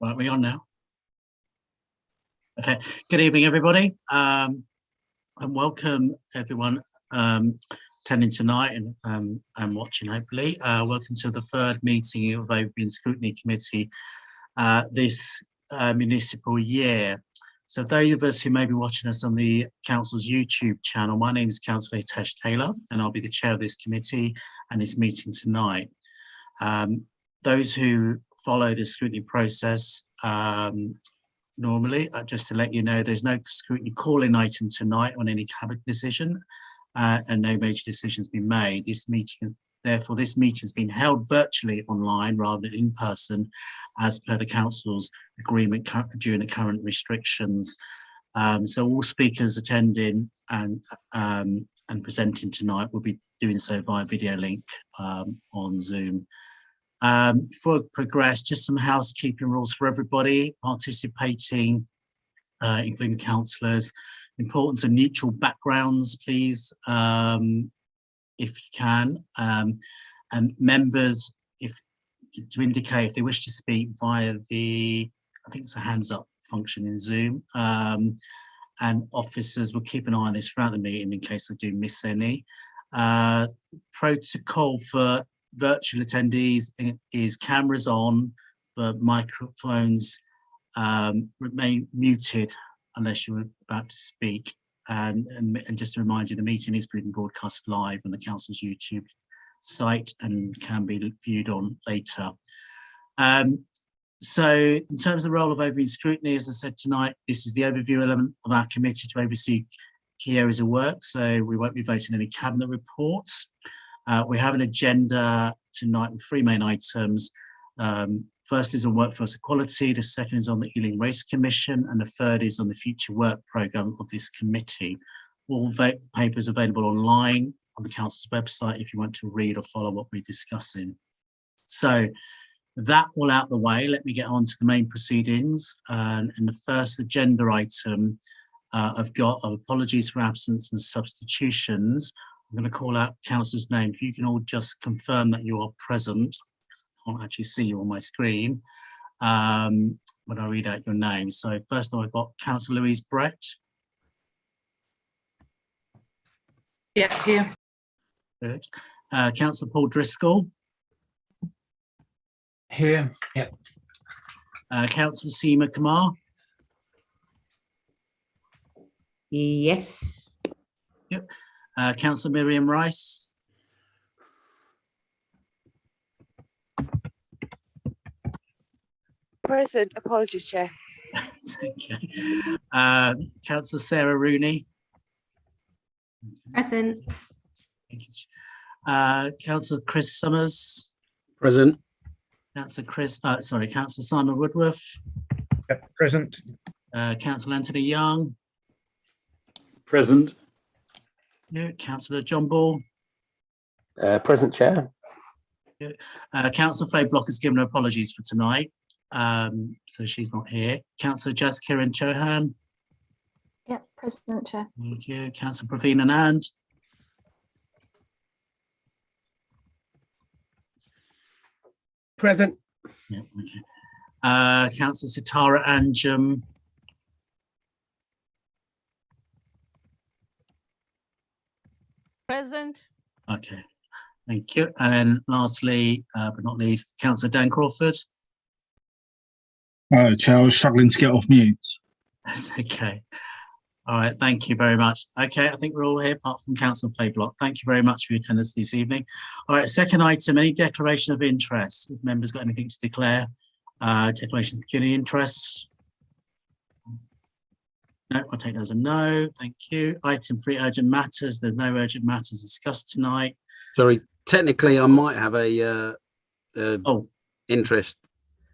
Right, we on now? Okay, good evening, everybody, and welcome everyone attending tonight and watching, hopefully. Welcome to the third meeting of Open Scrutiny Committee this municipal year. So those of us who may be watching us on the Council's YouTube channel, my name is Councillor Hitesh Taylor, and I'll be the chair of this committee and this meeting tonight. Those who follow the scrutiny process normally, just to let you know, there's no scrutiny call-in item tonight on any cabinet decision, and no major decisions been made. Therefore, this meeting has been held virtually online rather than in person, as per the council's agreement during the current restrictions. So all speakers attending and presenting tonight will be doing so via video link on Zoom. Before I progress, just some housekeeping rules for everybody participating, including councillors. Importance of neutral backgrounds, please, if you can. And members, to indicate if they wish to speak via the, I think it's a hands up function in Zoom. And officers will keep an eye on this throughout the meeting in case I do miss any. Protocol for virtual attendees is cameras on, but microphones remain muted unless you're about to speak. And just to remind you, the meeting is being broadcast live on the council's YouTube site and can be viewed on later. So in terms of the role of overview scrutiny, as I said tonight, this is the overview element of our committee to oversee key areas of work. So we won't be voting any cabinet reports. We have an agenda tonight with three main items. First is on workforce equality, the second is on the Ealing Race Commission, and the third is on the future work programme of this committee. All papers available online on the council's website if you want to read or follow what we're discussing. So that all out the way, let me get on to the main proceedings. And the first agenda item I've got of apologies for absence and substitutions. I'm going to call out councillors' names. If you can all just confirm that you are present. I can't actually see you on my screen when I read out your name. So first of all, I've got Councillor Louise Brett. Yeah, here. Good. Councillor Paul Driscoll. Here, yep. Councillor Seema Kumar. Yes. Yep. Councillor Miriam Rice. Present. Apologies, Chair. Okay. Councillor Sarah Rooney. Present. Thank you. Councillor Chris Summers. Present. Councillor Simon Woodworth. Yep, present. Councillor Anthony Young. Present. Yeah. Councillor John Ball. Present, Chair. Yeah. Councillor Faye Block has given her apologies for tonight, so she's not here. Councillor Jazz Kiran Chauhan. Yeah, present, Chair. Thank you. Councillor Praveen Anand. Present. Yeah, okay. Councillor Sitara Anjum. Present. Okay, thank you. And then lastly, but not least, Councillor Dan Crawford. Chair, I was struggling to get off mute. That's okay. All right, thank you very much. Okay, I think we're all here apart from Councillor Playblock. Thank you very much for your attendance this evening. All right, second item, any declaration of interest? If members got anything to declare? Declaration of pecuniary interests? No, I'll take that as a no. Thank you. Item 3, urgent matters. There's no urgent matters discussed tonight. Sorry, technically I might have a interest.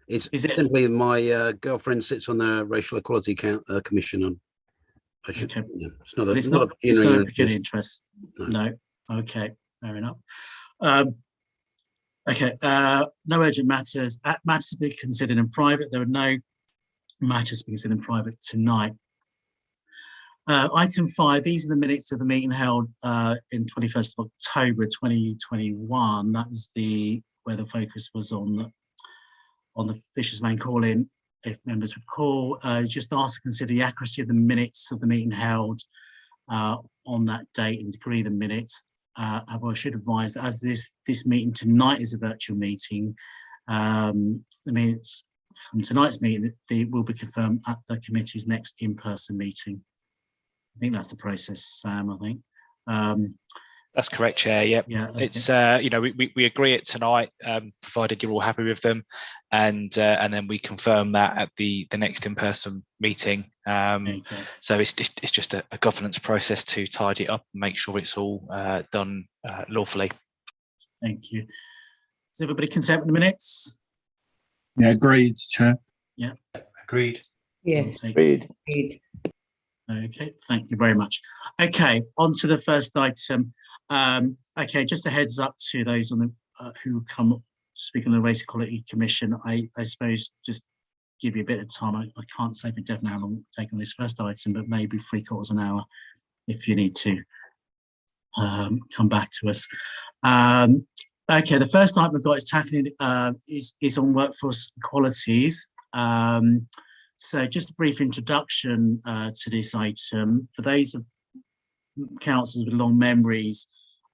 Is it simply my girlfriend sits on the Racial Equality Commission on. I should, okay. Yeah, it's not a pecuniary interest. No. Okay, fair enough. Okay, no urgent matters. Matters to be considered in private. There are no matters to be considered in private tonight. Item 5, these are the minutes of the meeting held in 21st of October 2021. That was where the focus was on the Fisher's Lane call-in. if members recall, just asked to consider the accuracy of the minutes of the meeting held on that date and agree the minutes. However, I should advise that as this meeting tonight is a virtual meeting, the minutes from tonight's meeting will be confirmed at the committee's next in-person meeting. I think that's the process, Sam, I think. That's correct, Chair. Yep. Yeah. Okay. It's we agree it tonight, provided you're all happy with them, and then we confirm that at the next in-person meeting. Okay. So it's just a governance process to tidy it up and make sure it's all done lawfully. Thank you. Does everybody consent with the minutes? Yeah, agreed, Chair. Yeah. Agreed. Yes. Agreed. Agreed. Okay, thank you very much. Okay, on to the first item. Okay, just a heads up to those on the who come to speak on the Race Equality Commission. I suppose just give you a bit of time. I can't say for definite how long it'll take on this first item, but maybe 3/4 an hour if you need to come back to us. Okay, the first item we've got is tackling is on workforce equalities. So just a brief introduction to this item. For those of councillors with long memories,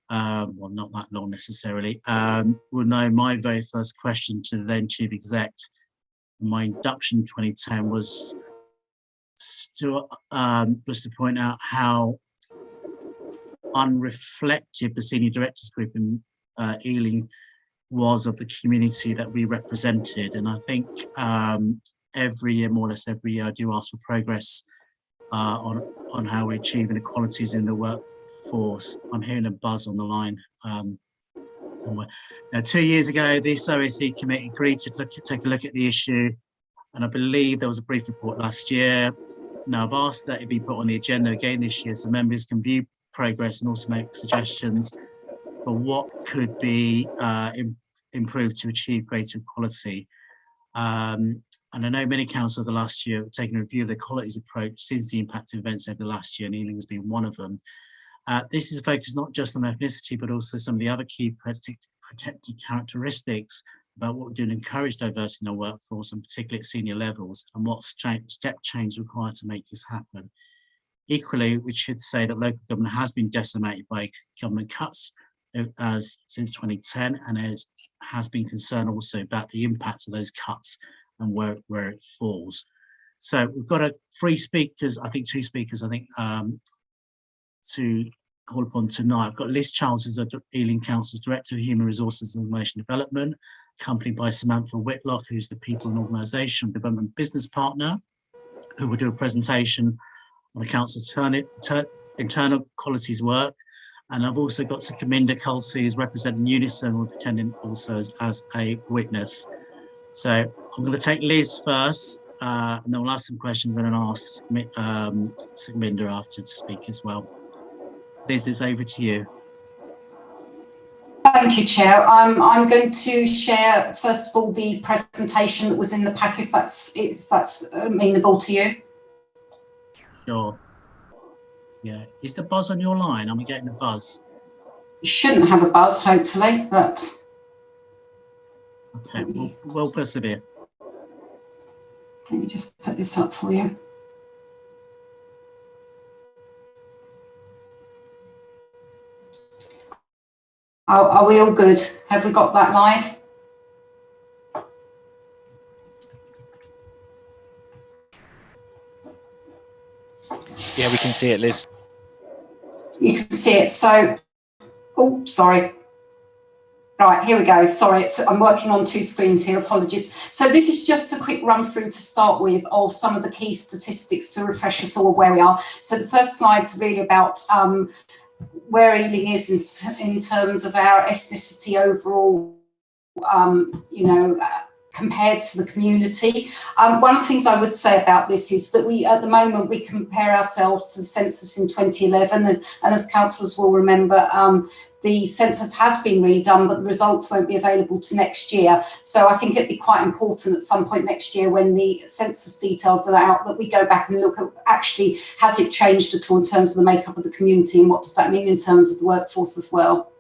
well, not that long necessarily, will know my very first question to the then Chief Exec, my induction in 2010 was to point out how unreflective the Senior Directors Group in Ealing was of the community that we represented. And I think every year, more or less every year, I do ask for progress on how we're achieving equalities in the workforce. I'm hearing a buzz on the line somewhere. Now, 2 years ago, this OSE committee agreed to take a look at the issue, and I believe there was a brief report last year. Now, I've asked that it be put on the agenda again this year so members can view progress and also make suggestions for what could be improved to achieve greater equality. And I know many councils over the last year have taken a review of the equalities approach since the impact of events over the last year, and Ealing has been one of them. This is focused not just on ethnicity, but also some of the other key protected characteristics about what we're doing to encourage diversity in our workforce, and particularly at senior levels, and what step change required to make this happen. Equally, we should say that local government has been decimated by government cuts since 2010, and there has been concern also about the impact of those cuts and where it falls. So we've got three speakers, I think two speakers, to call upon tonight. I've got Liz Charles, who's Ealing Council's Director of Human Resources and Information Development, accompanied by Samantha Whitlock, who's the People and Organisation Development Business Partner, who will do a presentation on the Council's internal qualities work. And I've also got Sakaminda Kulsi, who's representing Unison, who's attending also as a witness. So I'm going to take Liz first, and then we'll ask some questions, and then I'll ask Sakaminda after to speak as well. Liz, it's over to you. Thank you, Chair. I'm going to share, first of all, the presentation that was in the pack, if that's amenable to you. Sure. Yeah. Is the buzz on your line? Am I getting the buzz? You shouldn't have a buzz, hopefully, but... Okay, we'll persevere. Let me just put this up for you. Are we all good? Have we got that live? Yeah, we can see it, Liz. You can see it. So, oh, sorry. Right, here we go. Sorry, I'm working on two screens here. Apologies. So this is just a quick run through to start with of some of the key statistics to refresh us all where we are. So the first slide's really about where Ealing is in terms of our ethnicity overall, compared to the community. One of the things I would say about this is that at the moment, we compare ourselves to the census in 2011, and as councillors will remember, the census has been redone, but the results won't be available to next year. So I think it'd be quite important at some point next year, when the census details are out, that we go back and look at actually, has it changed at all in terms of the makeup of the community, and what does that mean in terms of the workforce as well.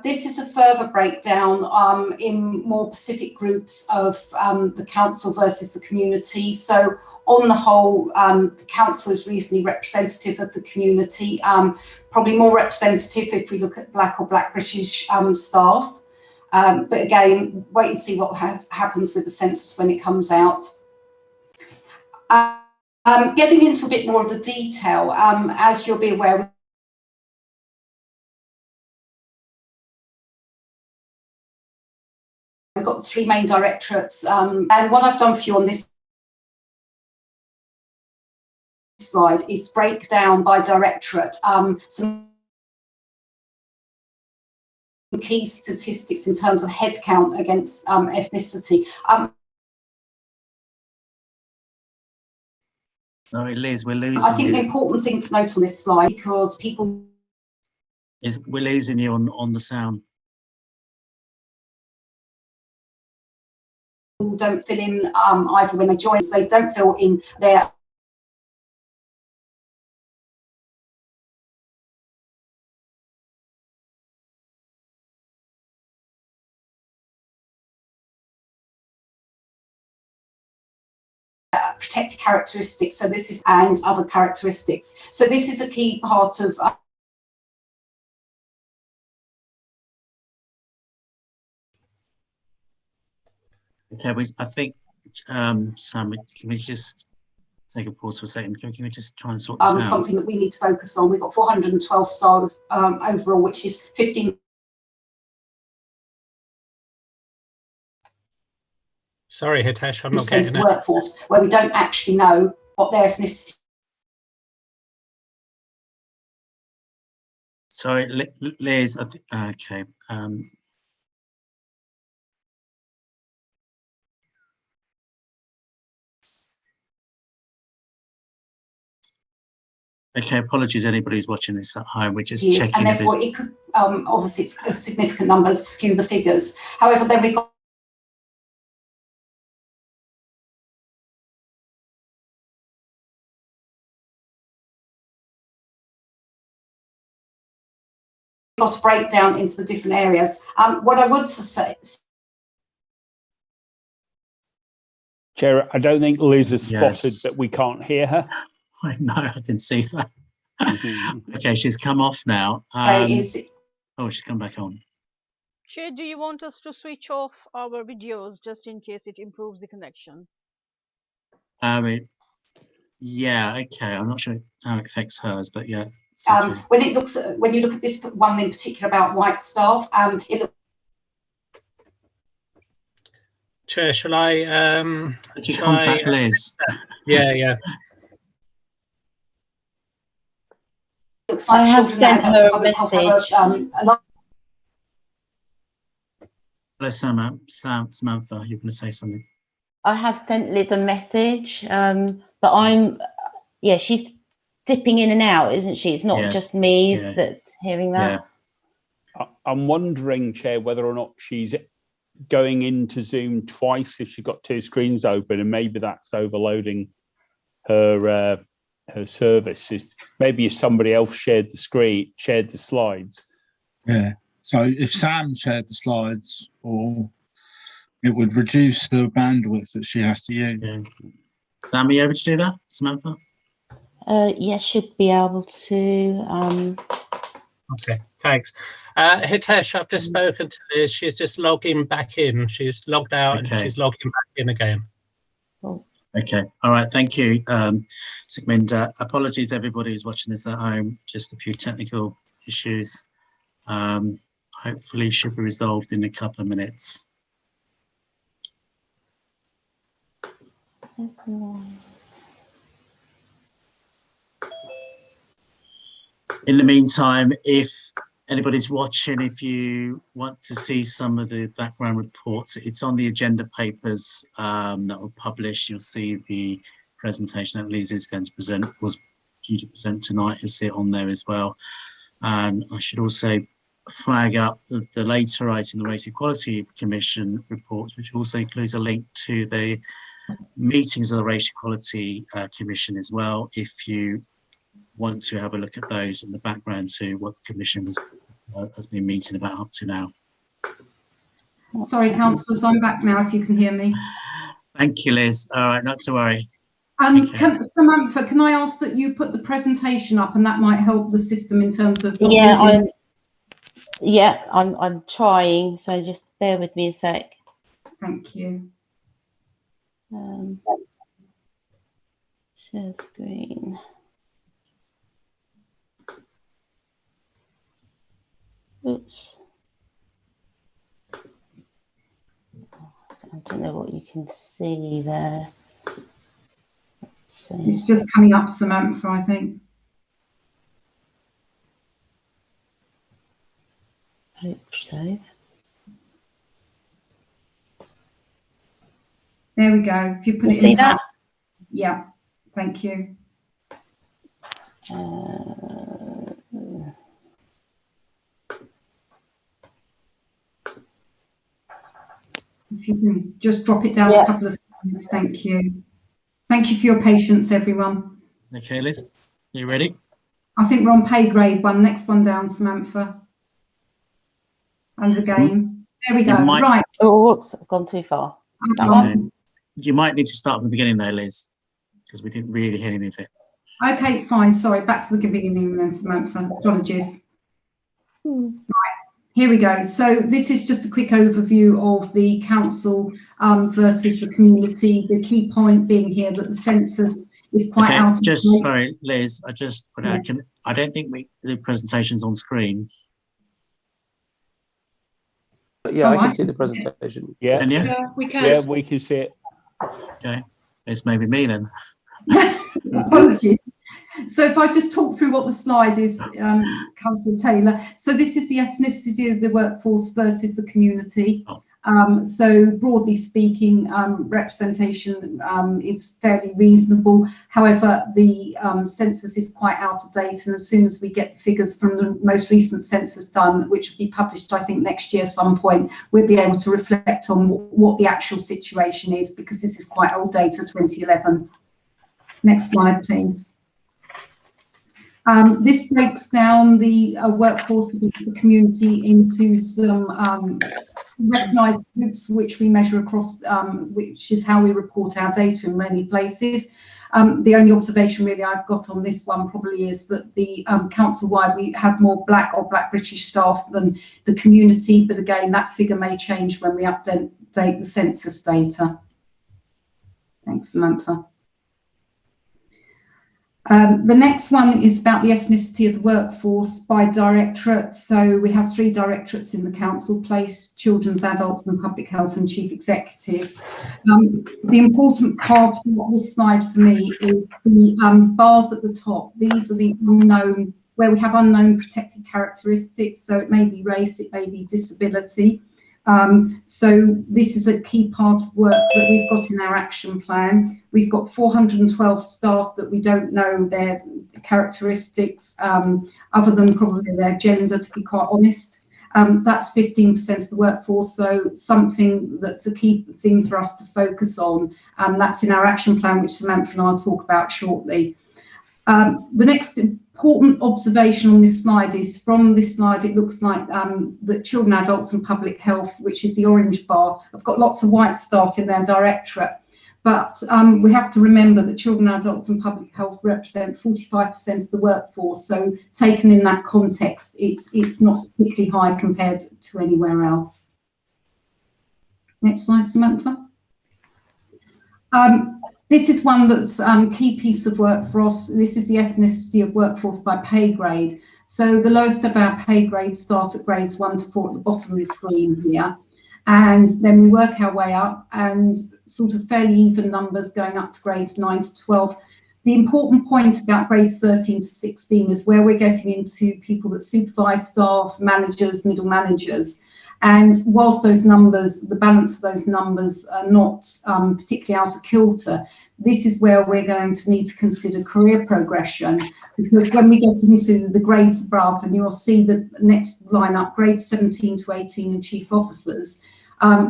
This is a further breakdown in more specific groups of the council versus the community. So on the whole, the council is reasonably representative of the community, probably more representative if we look at Black or Black British staff. But again, wait and see what happens with the census when it comes out. Getting into a bit more of the detail, as you'll be aware, we've got the 3 main directorates, and what I've done for you on this slide is break down by directorate some key statistics in terms of headcount against ethnicity. Sorry, Liz, we're losing I think you. the important thing to note on this slide, because people We're losing you on the sound. don't fill in either when they join, so they don't fill in their protected characteristics. So this is, and other characteristics. So this is a key part of Okay, I think, Sam, can we just take a pause for a second? Can we just try and sort this out? something that we need to focus on. We've got 412 staff overall, which is 15%. Sorry, Hitesh, I'm not getting it. Workforce, where we don't actually know what their ethnicity. Sorry, Liz, okay. Okay, apologies anybody who's watching this at home. We're just checking. And therefore it could, obviously it's a significant number to skew the figures. However, then we've got a breakdown into the different areas. What I would say, Chair, I don't think Liz has spotted Yes. that we can't hear her. I know, I can see that. Okay, she's come off now. oh, she's come back on. Chair, do you want us to switch off our videos just in case it improves the connection? Yeah, okay. I'm not sure how it affects hers, but yeah. Okay. When you look at this one in particular about white staff, it looks. Chair, shall I? Did you contact Liz? Yeah. Looks like I have sent her a message. Hello, Samantha, you're going to say something. I have sent Liz a message, but she's dipping in and out, isn't she? It's not just me that's hearing that. Yeah. I'm wondering, Chair, whether or not she's going into Zoom twice if she's got 2 screens open, and maybe that's overloading her service. Maybe if somebody else shared the slides. Yeah. So if Sam shared the slides, or it would reduce the bandwidth that she has to use. Yeah. Sam, are you able to do that, Samantha? Yes, should be able to. Okay, thanks. Hitesh, I've just spoken to Liz. She's just logging back in. She's logged out and she's logging back in again. Oh. Okay. All right. Thank you, Sigminda. Apologies, everybody who's watching this at home. Just a few technical issues. Hopefully should be resolved in a couple of minutes. In the meantime, if anybody's watching, if you want to see some of the background reports, it's on the agenda papers that were published. You'll see the presentation that Liz is going to present, was due to present tonight. You'll see it on there as well. And I should also flag up the later item, the Race Equality Commission report, which also includes a link to the meetings of the Race Equality Commission as well, if you want to have a look at those in the background to what the Commission was has been meeting about up to now. Sorry, councillors, I'm back now, if you can hear me. Thank you, Liz. All right, not to worry. Okay. Samantha, can I ask that you put the presentation up, and that might help the system in terms of... I'm trying, so just bear with me a sec. Thank you. Share screen. Oops. I don't know what you can see there. It's just coming up, Samantha, I think. Hope so. There we go. If you put it in that. Yeah, thank you. If you can just drop it down a couple of seconds, thank you. Thank you for your patience, everyone. Okay, Liz, you ready? I think we're on pay grade 1. Next one down, Samantha. And again, there we go. Right. Oh, whoops, I've gone too far. You might need to start from the beginning though, Liz, because we didn't really hear anything. Okay, fine. Sorry, back to the beginning then, Samantha. Apologies. Right. Here we go. So this is just a quick overview of the council versus the community. The key point being here that the census is quite out of date. Sorry, Liz, I don't think the presentation's on screen. Yeah, I can see the presentation. Yeah, we can. Yeah, we can see it. Okay, it's maybe me then. Apologies. So if I just talk through what the slide is, Councillor Taylor. So this is the ethnicity of the workforce versus the community. So broadly speaking, representation is fairly reasonable. However, the census is quite out of date, and as soon as we get the figures from the most recent census done, which will be published, I think, next year some point, we'll be able to reflect on what the actual situation is, because this is quite old data, 2011. Next slide, please. This breaks down the workforce of the community into some recognised groups which we measure across, which is how we report our data in many places. The only observation really I've got on this one probably is that the council-wide we have more Black or Black British staff than the community, but again that figure may change when we update the census data. Thanks, Samantha. The next one is about the ethnicity of the workforce by directorate. So we have 3 directorates in the council: place, children's, adults and public health, and chief executives. The important part of this slide for me is the bars at the top. These are the unknown, where we have unknown protected characteristics. So it may be race, it may be disability. So this is a key part of work that we've got in our action plan. We've got 412 staff that we don't know their characteristics, other than probably their gender, to be quite honest. That's 15% of the workforce, so something that's a key thing for us to focus on. That's in our action plan, which Samantha and I will talk about shortly. The next important observation on this slide is, from this slide it looks like that children, adults and public health, which is the orange bar, have got lots of white staff in their directorate, but we have to remember that children, adults and public health represent 45% of the workforce, so taken in that context it's not particularly high compared to anywhere else. Next slide, Samantha. This is one that's a key piece of work for us. This is the ethnicity of workforce by pay grade. So the lowest of our pay grades start at grades 1 to 4 at the bottom of the screen here. And then we work our way up, and sort of fairly even numbers going up to grades 9 to 12. The important point about grades 13 to 16 is where we're getting into people that supervise staff, managers, middle managers. And whilst those numbers, the balance of those numbers are not particularly out of kilter, this is where we're going to need to consider career progression, because when we get into the grades above, and you'll see the next line up, grades 17 to 18 and chief officers,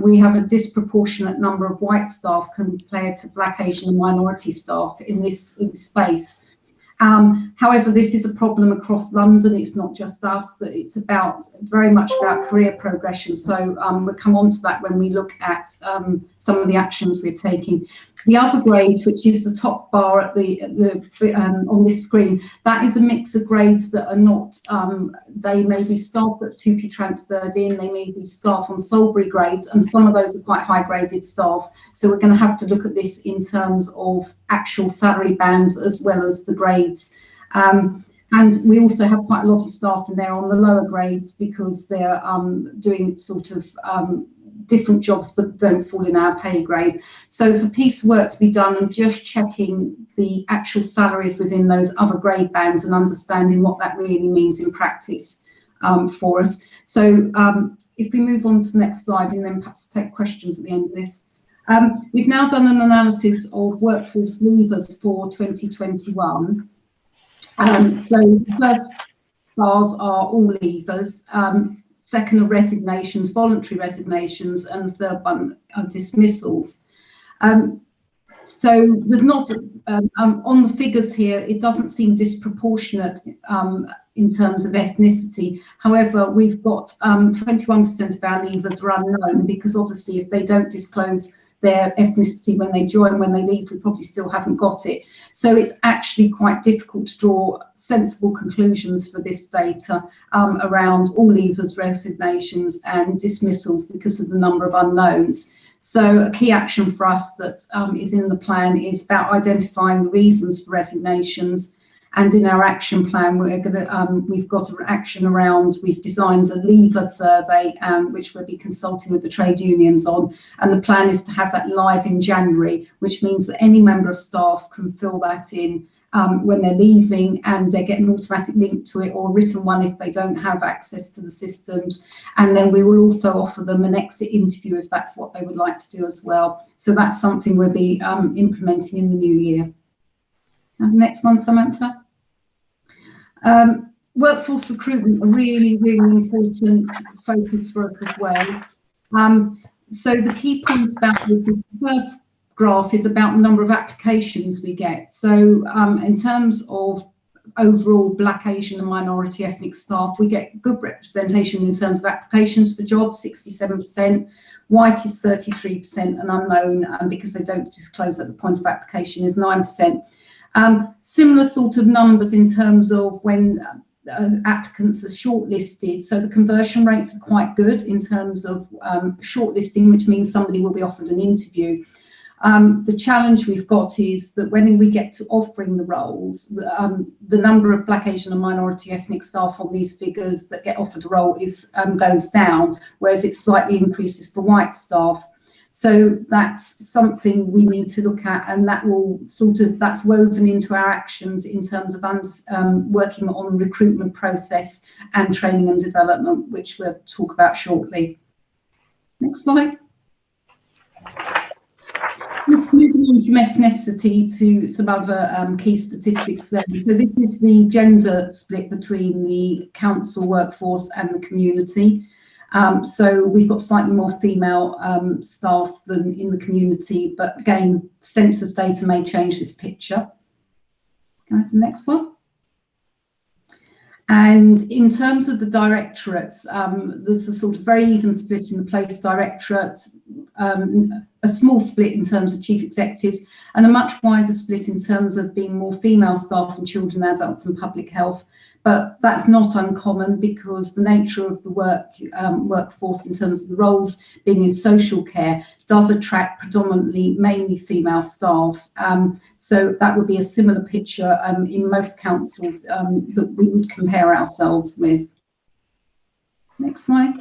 we have a disproportionate number of white staff compared to Black, Asian and minority staff in this space. However, this is a problem across London. It's not just us. That it's very much about career progression. So we'll come on to that when we look at some of the actions we're taking. The other grades, which is the top bar at on this screen, that is a mix of grades that are not. They may be staff that 2P transferred in. They may be staff on Salisbury grades, and some of those are quite high graded staff. So we're going to have to look at this in terms of actual salary bands as well as the grades. And we also have quite a lot of staff in there on the lower grades because they're doing sort of different jobs but don't fall in our pay grade. So it's a piece of work to be done and just checking the actual salaries within those other grade bands and understanding what that really means in practice for us. So if we move on to the next slide and then perhaps take questions at the end of this. We've now done an analysis of workforce leavers for 2021. So the first bars are all leavers. Second are resignations, voluntary resignations, and the third one are dismissals. So there's not, on the figures here, it doesn't seem disproportionate in terms of ethnicity. However, we've got 21% of our leavers are unknown because obviously if they don't disclose their ethnicity when they join, when they leave, we probably still haven't got it. So it's actually quite difficult to draw sensible conclusions for this data around all leavers, resignations and dismissals because of the number of unknowns. So a key action for us that is in the plan is about identifying the reasons for resignations. And in our action plan, we've got an action around, we've designed a leaver survey, which we'll be consulting with the trade unions on. And the plan is to have that live in January, which means that any member of staff can fill that in when they're leaving, and they get an automatic link to it or a written one if they don't have access to the systems. And then we will also offer them an exit interview if that's what they would like to do as well. So that's something we'll be implementing in the new year. Next one, Samantha. Workforce recruitment, a really, really important focus for us as well. So the key point about this is the first graph is about the number of applications we get. So in terms of overall Black, Asian and minority ethnic staff, we get good representation in terms of applications for jobs, 67%. White is 33%, and unknown, because they don't disclose at the point of application, is 9%. Similar sort of numbers in terms of when applicants are shortlisted. So the conversion rates are quite good in terms of shortlisting, which means somebody will be offered an interview. The challenge we've got is that when we get to offering the roles, the number of Black, Asian and minority ethnic staff on these figures that get offered a role goes down, whereas it slightly increases for white staff. So that's something we need to look at, and that will that's woven into our actions in terms of working on the recruitment process and training and development, which we'll talk about shortly. Next slide. Moving on from ethnicity to some other key statistics then. So this is the gender split between the council workforce and the community. So we've got slightly more female staff than in the community, but again, census data may change this picture. Go to the next one. And in terms of the directorates, there's a sort of very even split in the place directorate, a small split in terms of chief executives, and a much wider split in terms of being more female staff in children, adults and public health. But that's not uncommon because the nature of the workforce in terms of the roles being in social care does attract predominantly mainly female staff. So that would be a similar picture in most councils that we would compare ourselves with. Next slide.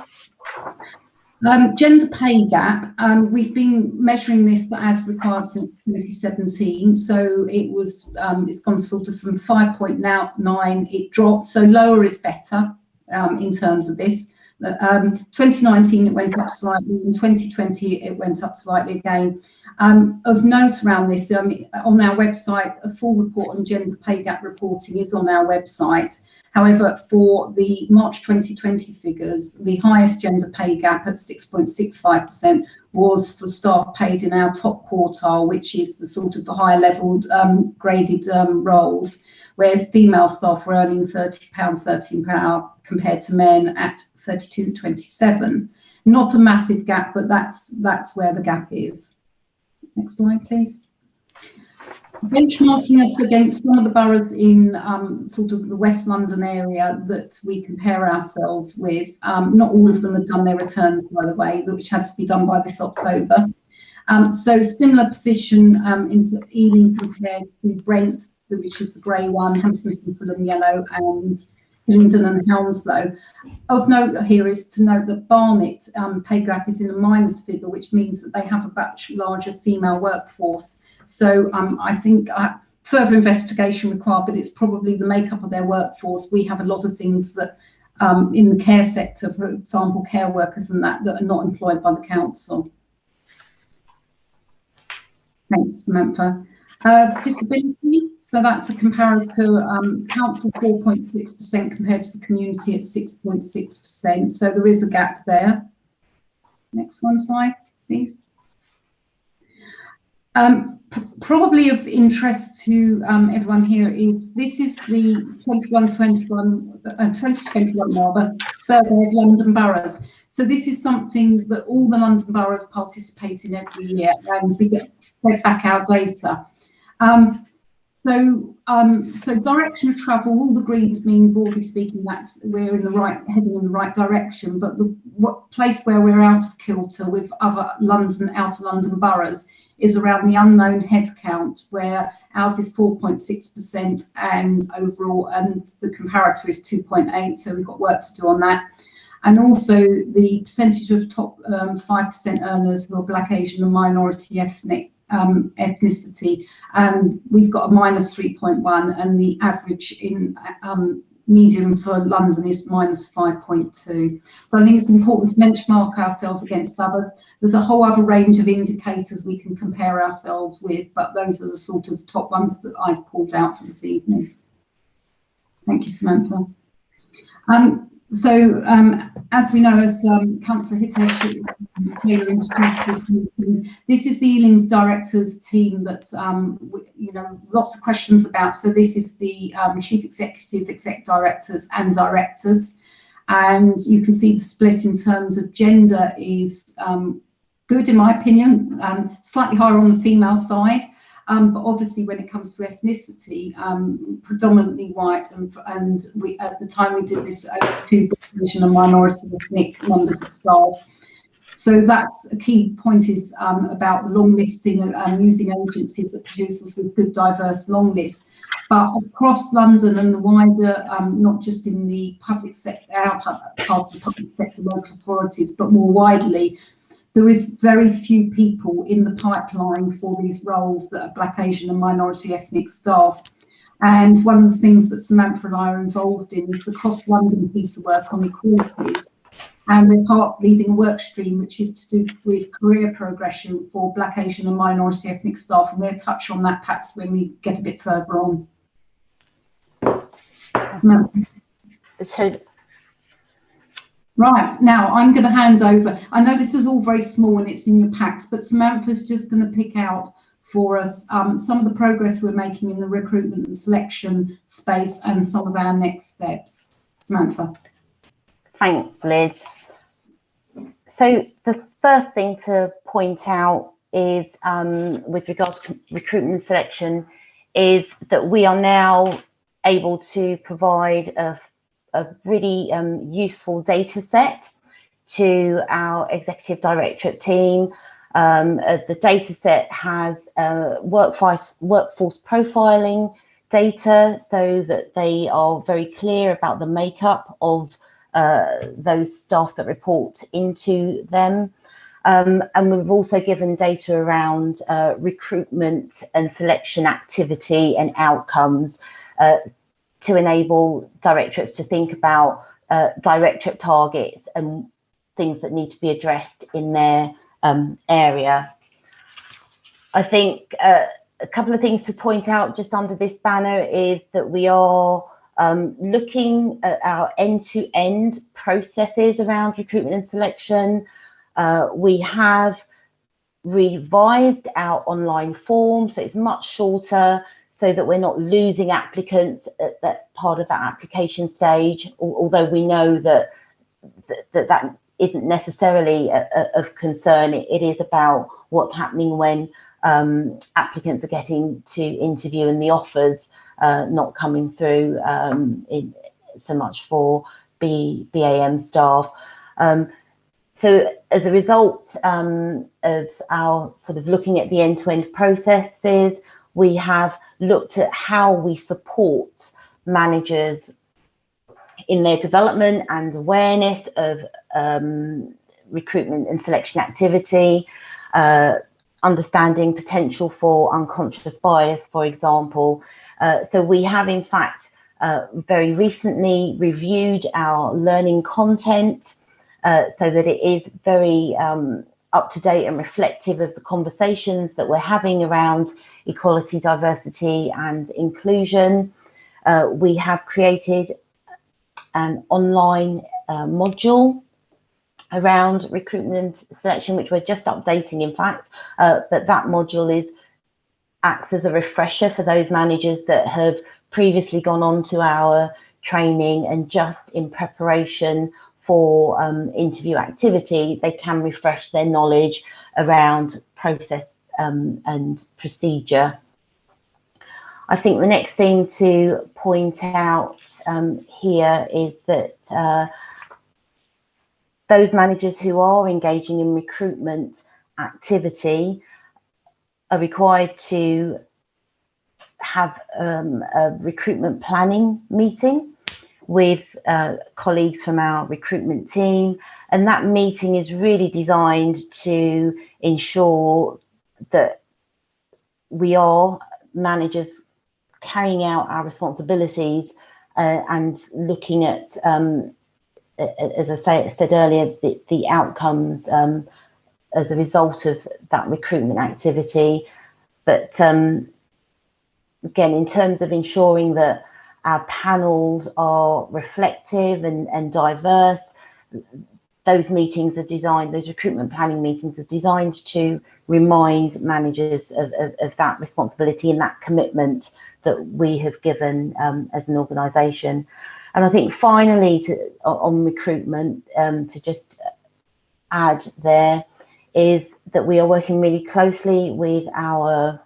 Gender pay gap, we've been measuring this as required since 2017. So it was, it's gone sort of from 5.9, it dropped. So lower is better in terms of this. 2019 it went up slightly. In 2020 it went up slightly again. Of note around this, on our website, a full report on gender pay gap reporting is on our website. However, for the March 2020 figures, the highest gender pay gap at 6.65% was for staff paid in our top quartile, which is the sort of the higher level graded roles, where female staff were earning £30.13 per hour compared to men at £32.27. Not a massive gap, but that's where the gap is. Next slide, please. Benchmarking us against some of the boroughs in sort of the West London area that we compare ourselves with. Not all of them have done their returns, by the way, which had to be done by this October. So similar position in Ealing compared to Brent, which is the grey one, Hammersmith and Fulham yellow, and Hillingdon and Hounslow. Of note here is to note that Barnet pay gap is in a minus figure, which means that they have a much larger female workforce. So I think further investigation required, but it's probably the makeup of their workforce. We have a lot of things that in the care sector, for example, care workers and that are not employed by the council. Thanks, Samantha. Disability, so that's a comparator. Council 4.6% compared to the community at 6.6%. So there is a gap there. Next one slide, please. Probably of interest to everyone here is this is the 2021 rather survey of London boroughs. So this is something that all the London boroughs participate in every year, and we get fed back our data. So direction of travel, all the greens mean, broadly speaking, that's we're in the heading in the right direction. But the place where we're out of kilter with other outer London boroughs is around the unknown head count, where ours is 4.6% and overall, and the comparator is 2.8. So we've got work to do on that. And also the percentage of top 5% earners who are Black, Asian and minority ethnicity. We've got a minus 3.1, and the average in medium for London is minus 5.2. So I think it's important to benchmark ourselves against others. There's a whole other range of indicators we can compare ourselves with, but those are the sort of top ones that I've pulled out for this evening. Thank you, Samantha. As we know, as Councillor Hitesh Taylor introduced this meeting, this is the Ealing's directors team that lots of questions about. So this is the chief executive, exec directors and directors, and you can see the split in terms of gender is good in my opinion, slightly higher on the female side. But obviously, when it comes to ethnicity, predominantly white, and we at the time we did this over to Asian and minority ethnic members of staff. So that's a key point is about the long listing and using agencies that produce us with good, diverse long lists. But across London and the wider, not just in the public sector, our parts of the public sector, local authorities, but more widely, there is very few people in the pipeline for these roles that are Black, Asian and minority ethnic staff. And one of the things that Samantha and I are involved in is the cross-London piece of work on equalities. And we're leading a work stream which is to do with career progression for Black, Asian and minority ethnic staff. And we'll touch on that perhaps when we get a bit further on. Right, now I'm going to hand over. I know this is all very small and it's in your packs, but Samantha's just going to pick out for us some of the progress we're making in the recruitment and selection space and some of our next steps. Samantha. Thanks, Liz. So the first thing to point out is, with regards to recruitment and selection, is that we are now able to provide a really useful data set to our executive directorate team. The data set has workforce profiling data so that they are very clear about the makeup of those staff that report into them. And we've also given data around recruitment and selection activity and outcomes to enable directorates to think about directorate targets and things that need to be addressed in their area. I think a couple of things to point out just under this banner is that we are looking at our end-to-end processes around recruitment and selection. We have revised our online form, so it's much shorter, so that we're not losing applicants at that part of that application stage, although we know that that isn't necessarily of concern. It is about what's happening when applicants are getting to interview and the offers not coming through in so much for BAM staff. So as a result of our sort of looking at the end-to-end processes, we have looked at how we support managers in their development and awareness of recruitment and selection activity, understanding potential for unconscious bias, for example. So we have, in fact, very recently reviewed our learning content so that it is very up to date and reflective of the conversations that we're having around equality, diversity and inclusion. We have created an online module around recruitment and selection, which we're just updating, in fact, but that module acts as a refresher for those managers that have previously gone on to our training, and just in preparation for interview activity, they can refresh their knowledge around process and procedure. I think the next thing to point out here is that those managers who are engaging in recruitment activity are required to have a recruitment planning meeting with colleagues from our recruitment team, and that meeting is really designed to ensure that we are managers carrying out our responsibilities and looking at, as I said earlier, the outcomes as a result of that recruitment activity. But again, in terms of ensuring that our panels are reflective and diverse, those meetings are designed, those recruitment planning meetings are designed to remind managers of that responsibility and that commitment that we have given as an organisation. And I think finally, on recruitment, to just add there, is that we are working really closely with our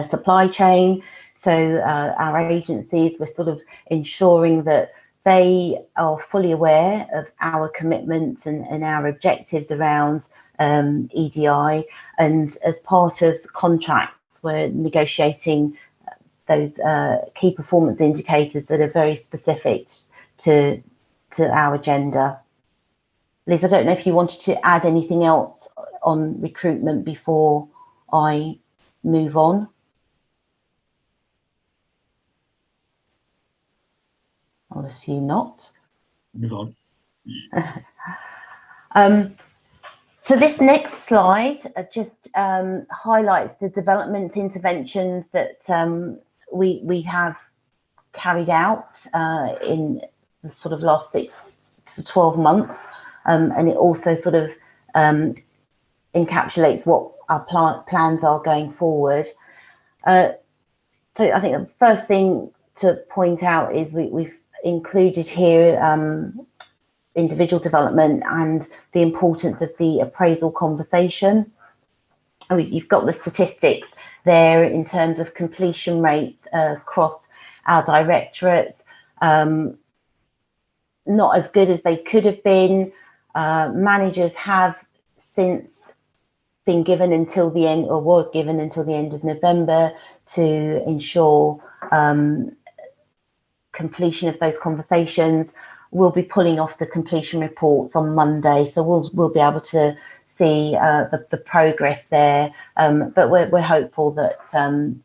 supply chain. So our agencies, we're sort of ensuring that they are fully aware of our commitments and our objectives around EDI. And as part of contracts, we're negotiating those key performance indicators that are very specific to our agenda. Liz, I don't know if you wanted to add anything else on recruitment before I move on. I'll assume not. Move on. So this next slide just highlights the development interventions that we have carried out in the sort of last 6 to 12 months, and it also sort of encapsulates what our plans are going forward. So I think the first thing to point out is we've included here individual development and the importance of the appraisal conversation. You've got the statistics there in terms of completion rates across our directorates. Not as good as they could have been. Managers have since been given until the end, or were given until the end of November, to ensure completion of those conversations. We'll be pulling off the completion reports on Monday, so we'll be able to see the progress there. But we're hopeful that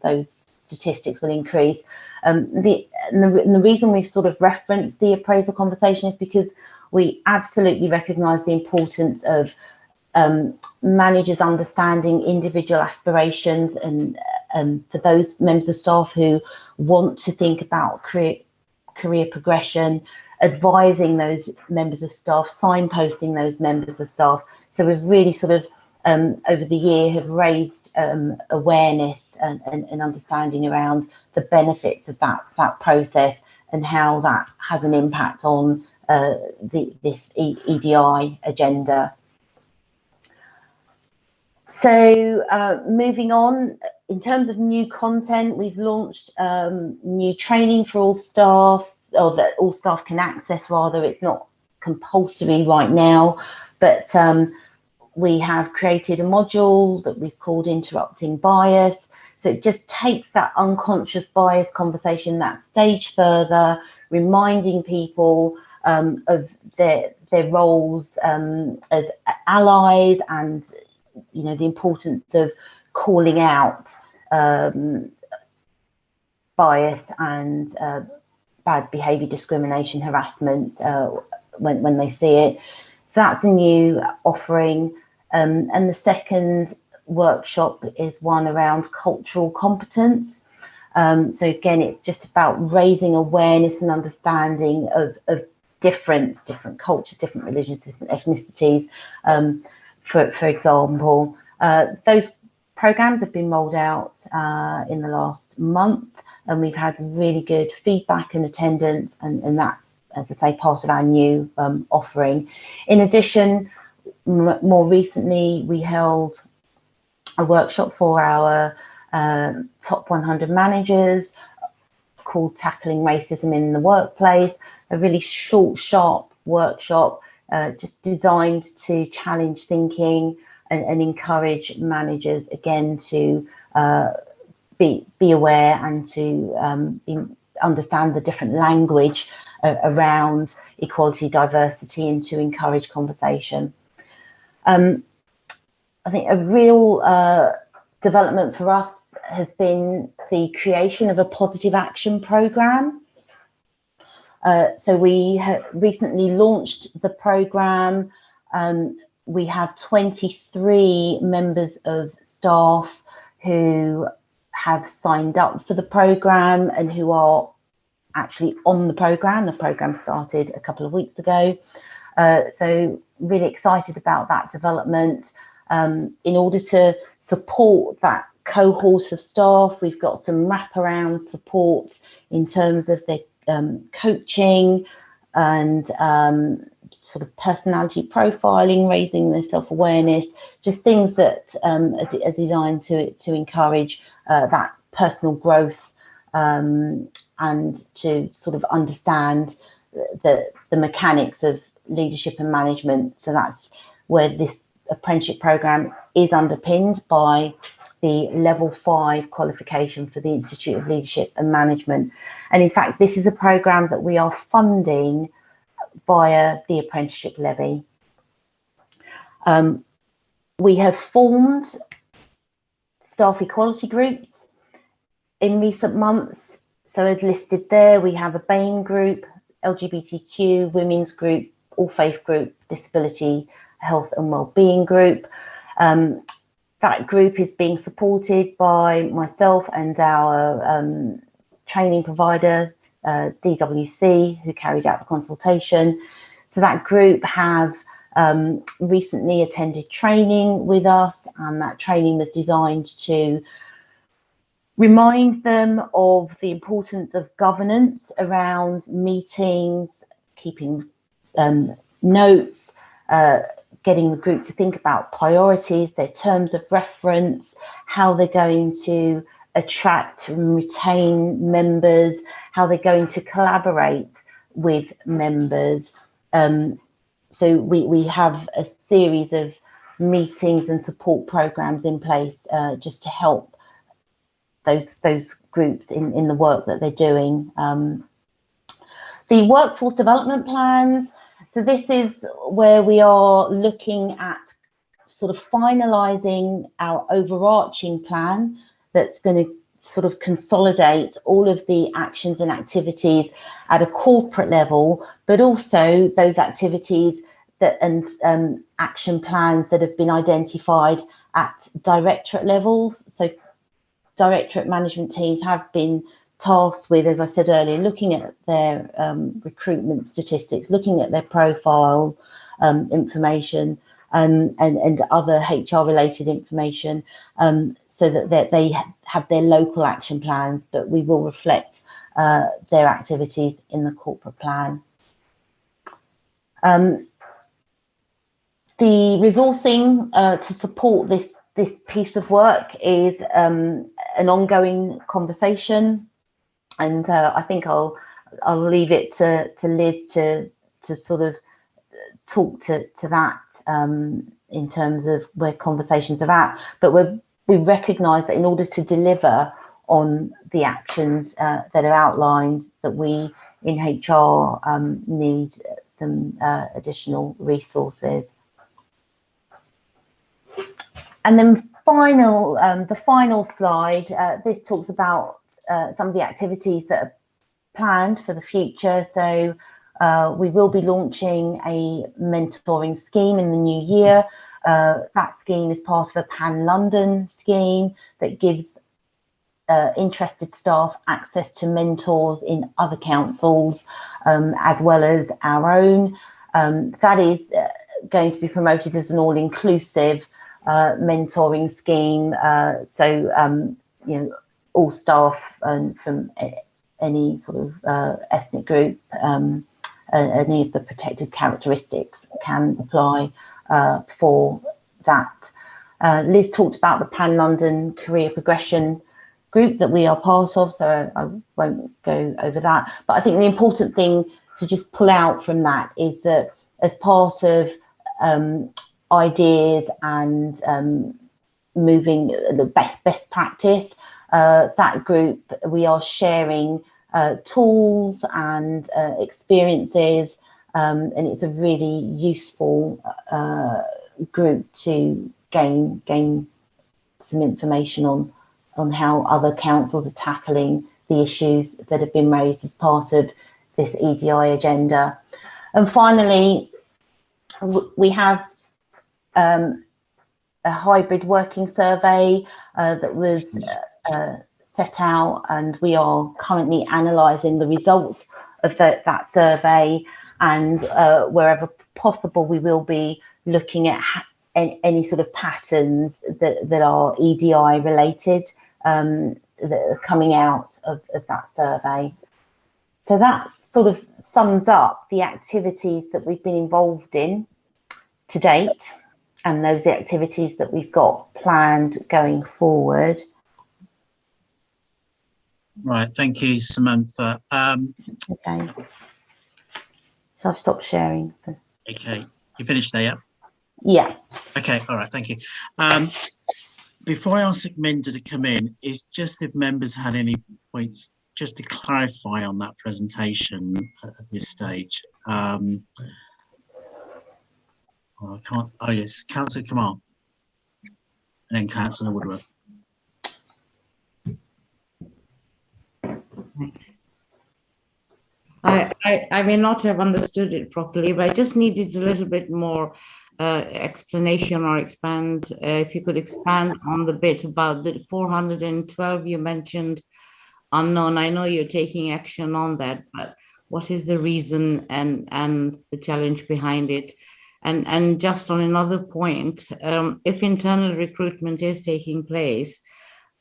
those statistics will increase. The reason we've sort of referenced the appraisal conversation is because we absolutely recognise the importance of managers understanding individual aspirations, and for those members of staff who want to think about career progression, advising those members of staff, signposting those members of staff. So we've really sort of over the year have raised awareness and understanding around the benefits of that process and how that has an impact on this EDI agenda. So moving on, in terms of new content, we've launched new training for all staff, or that all staff can access rather. It's not compulsory right now, but we have created a module that we've called Interrupting Bias. So it just takes that unconscious bias conversation that stage further, reminding people of their roles as allies, and the importance of calling out bias and bad behaviour, discrimination, harassment when they see it. So that's a new offering. And the second workshop is one around cultural competence. So again, it's just about raising awareness and understanding of different cultures, different religions, different ethnicities. For example, those programs have been rolled out in the last month, and we've had really good feedback and attendance, and that's, as I say, part of our new offering. In addition, more recently, we held a workshop for our top 100 managers called Tackling Racism in the Workplace, a really short, sharp workshop just designed to challenge thinking and encourage managers, again, to be aware and to understand the different language around equality, diversity, and to encourage conversation. I think a real development for us has been the creation of a positive action programme. So we have recently launched the programme. We have 23 members of staff who have signed up for the programme and who are actually on the programme. The programme started a couple of weeks ago. So really excited about that development. In order to support that cohort of staff, we've got some wraparound support in terms of their coaching and sort of personality profiling, raising their self-awareness, just things that are designed to encourage that personal growth and to sort of understand the mechanics of leadership and management. So that's where this apprenticeship programme is underpinned by the level 5 qualification for the Institute of Leadership and Management. And in fact, this is a programme that we are funding via the apprenticeship levy. We have formed staff equality groups in recent months. So as listed there, we have a BAME group, LGBTQ, women's group, all faith group, disability, health and wellbeing group. That group is being supported by myself and our training provider, DWC, who carried out the consultation. So that group have recently attended training with us, and that training was designed to remind them of the importance of governance around meetings, keeping notes, getting the group to think about priorities, their terms of reference, how they're going to attract and retain members, how they're going to collaborate with members. So we have a series of meetings and support programs in place just to help those groups in the work that they're doing. The workforce development plans. So this is where we are looking at sort of finalising our overarching plan that's going to sort of consolidate all of the actions and activities at a corporate level, but also those activities that and action plans that have been identified at directorate levels. So directorate management teams have been tasked with, as I said earlier, looking at their recruitment statistics, looking at their profile information and other HR related information, so that they have their local action plans, but we will reflect their activities in the corporate plan. The resourcing to support this piece of work is an ongoing conversation, and I think I'll leave it to Liz to sort of talk to that in terms of where conversations are at. But we recognise that in order to deliver on the actions that are outlined, that we in HR need some additional resources. And then the final slide, this talks about some of the activities that are planned for the future. So we will be launching a mentoring scheme in the new year. That scheme is part of a Pan-London scheme that gives interested staff access to mentors in other councils, as well as our own. That is going to be promoted as an all-inclusive mentoring scheme. So, you know, all staff from any sort of ethnic group, any of the protected characteristics can apply for that. Liz talked about the Pan-London Career Progression group that we are part of, so I won't go over that. But I think the important thing to just pull out from that is that as part of ideas and moving the best practice, that group, we are sharing tools and experiences, and it's a really useful group to gain some information on how other councils are tackling the issues that have been raised as part of this EDI agenda. And finally, we have a hybrid working survey that was set out, and we are currently analysing the results of that survey, and wherever possible we will be looking at any sort of patterns that are EDI related that are coming out of that survey. So that sort of sums up the activities that we've been involved in to date, and those activities that we've got planned going forward. Right, thank you, Samantha. Okay. Shall I stop sharing? Okay, you finished there, yeah? Yeah. Okay, all right, thank you. Before I ask Minda to come in, is just if members had any points just to clarify on that presentation at this stage. I can't, oh yes, Councillor Kamal, and then Councillor Woodworth. I may not have understood it properly, but I just needed a little bit more explanation or expand. If you could expand on the bit about the 412 you mentioned unknown. I know you're taking action on that, but what is the reason and the challenge behind it? And just on another point, if internal recruitment is taking place,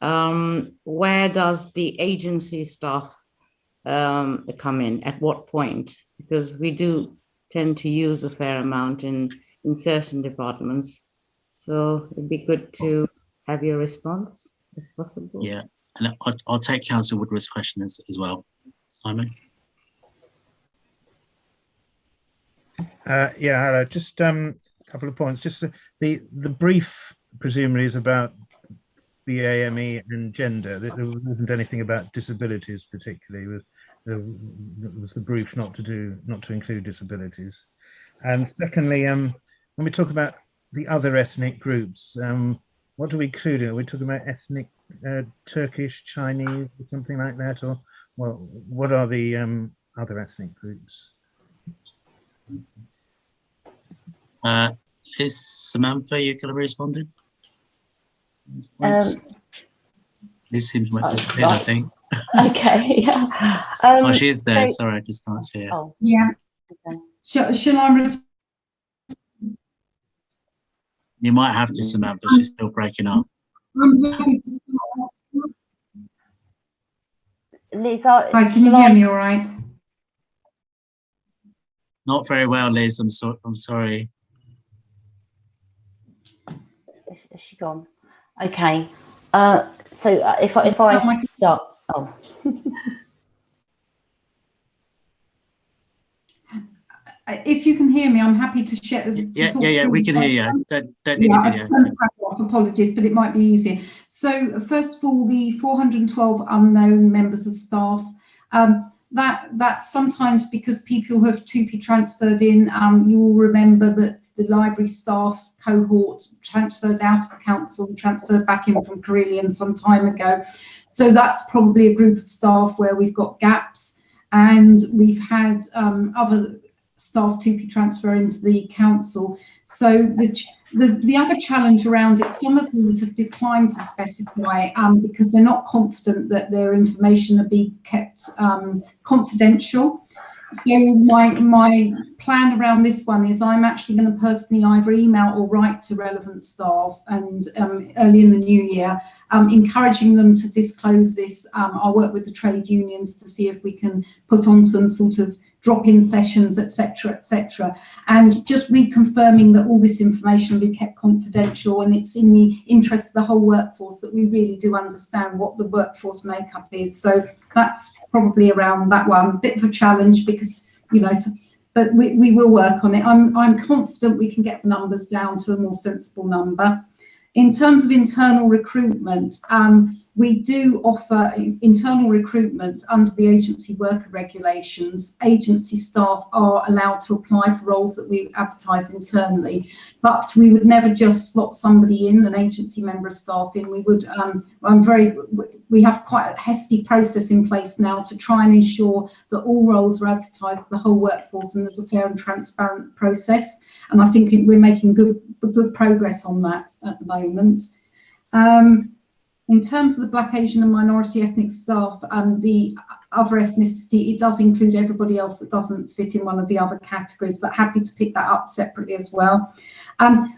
where does the agency staff come in, at what point? Because we do tend to use a fair amount in certain departments, so it'd be good to have your response if possible. Yeah, and I'll take Councillor Woodward's question as well. Simon? Yeah, hello. Just a couple of points. Just the brief presumably is about BAME and gender. There wasn't anything about disabilities particularly. Was the brief not to include disabilities? And secondly, when we talk about the other ethnic groups, what do we include? Are we talking about ethnic Turkish, Chinese, or something like that, or well, what are the other ethnic groups? Is Samantha, you going to be responding? This seems like disappeared, I think. Okay. Yeah. Oh, she is there. Sorry, I just can't see her. Oh. Yeah. Okay. Shall I You might have to, Samantha. She's still breaking up. I'm happy to start. Liz, Hi, can you hear me all right? Not very well, Liz. I'm sorry. Is she gone? Okay. So if I start, oh. If you can hear me, I'm happy to share. Yeah, we can hear you. Don't need a video. Apologies, but it might be easier. So first of all, the 412 unknown members of staff, that's sometimes because people who have 2P transferred in, you will remember that the library staff cohort transferred out of the council, transferred back in from Carillion some time ago. So that's probably a group of staff where we've got gaps, and we've had other staff 2P transfer into the council. So the other challenge around it, some of these have declined to specify because they're not confident that their information will be kept confidential. So my plan around this one is I'm actually going to personally either email or write to relevant staff, and early in the new year, encouraging them to disclose this. I'll work with the trade unions to see if we can put on some sort of drop-in sessions, etc., and just reconfirming that all this information will be kept confidential, and it's in the interest of the whole workforce that we really do understand what the workforce makeup is. So that's probably around that one. Bit of a challenge because, you know, but we will work on it. I'm confident we can get the numbers down to a more sensible number. In terms of internal recruitment, we do offer internal recruitment under the agency worker regulations. Agency staff are allowed to apply for roles that we advertise internally, but we would never just slot somebody in, an agency member of staff in. We would, we have quite a hefty process in place now to try and ensure that all roles are advertised to the whole workforce and there's a fair and transparent process. And I think we're making good progress on that at the moment. In terms of the Black, Asian and minority ethnic staff, the other ethnicity, it does include everybody else that doesn't fit in one of the other categories, but happy to pick that up separately as well.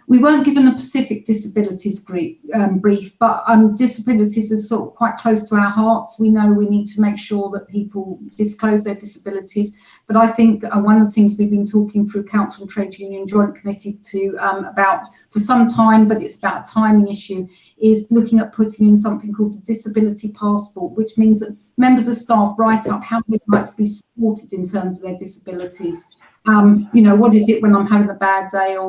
We weren't given a specific disabilities brief, but disabilities is sort of quite close to our hearts. We know we need to make sure that people disclose their disabilities, but I think one of the things we've been talking through Council Trade Union Joint Committee to about for some time, but it's about a timing issue, is looking at putting in something called a disability passport, which means that members of staff write up how they'd like to be supported in terms of their disabilities. You know, what is it when I'm having a bad day, or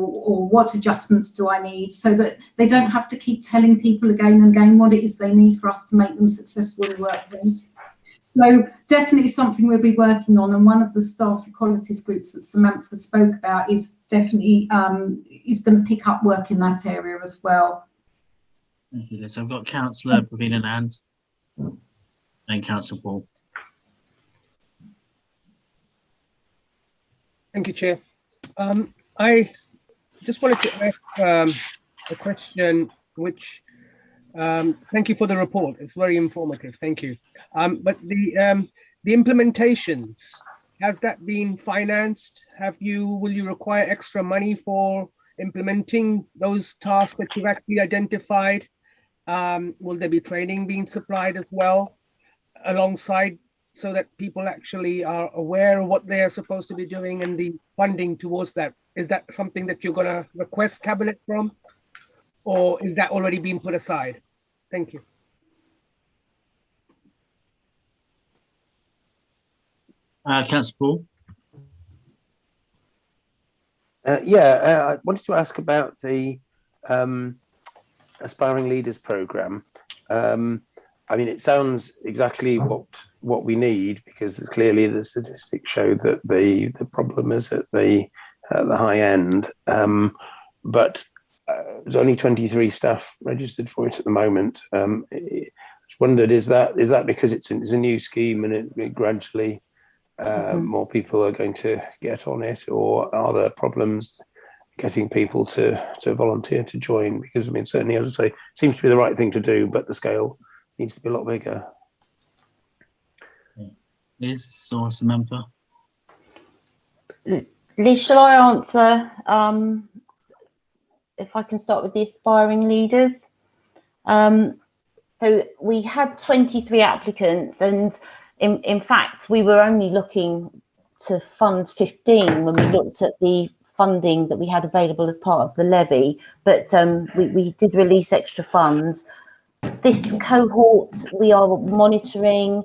what adjustments do I need, so that they don't have to keep telling people again and again what it is they need for us to make them successful in the workplace. So definitely something we'll be working on, and one of the staff equalities groups that Samantha spoke about is definitely is going to pick up work in that area as well. Thank you, Liz. I've got Councillor Praveen and Councillor Paul. Thank you, Chair. I just wanted to ask a question, which thank you for the report. It's very informative. Thank you. But the implementations, has that been financed? Will you require extra money for implementing those tasks that you've actually identified? Will there be training being supplied as well alongside, so that people actually are aware of what they are supposed to be doing, and the funding towards that? Is that something that you're going to request Cabinet from, or is that already being put aside? Thank you. Councillor Paul. I wanted to ask about the Aspiring Leaders Programme. I mean, it sounds exactly what we need, because clearly the statistics show that the problem is at the high end, but there's only 23 staff registered for it at the moment. I just wondered, is that because it's a new scheme and it gradually more people are going to get on it, or are there problems getting people to volunteer to join? Because I mean, certainly, as I say, seems to be the right thing to do, but the scale needs to be a lot bigger. Liz or Samantha? Liz, shall I answer? If I can start with the aspiring leaders. So we had 23 applicants, and in fact, we were only looking to fund 15 when we looked at the funding that we had available as part of the levy, but we did release extra funds. This cohort we are monitoring.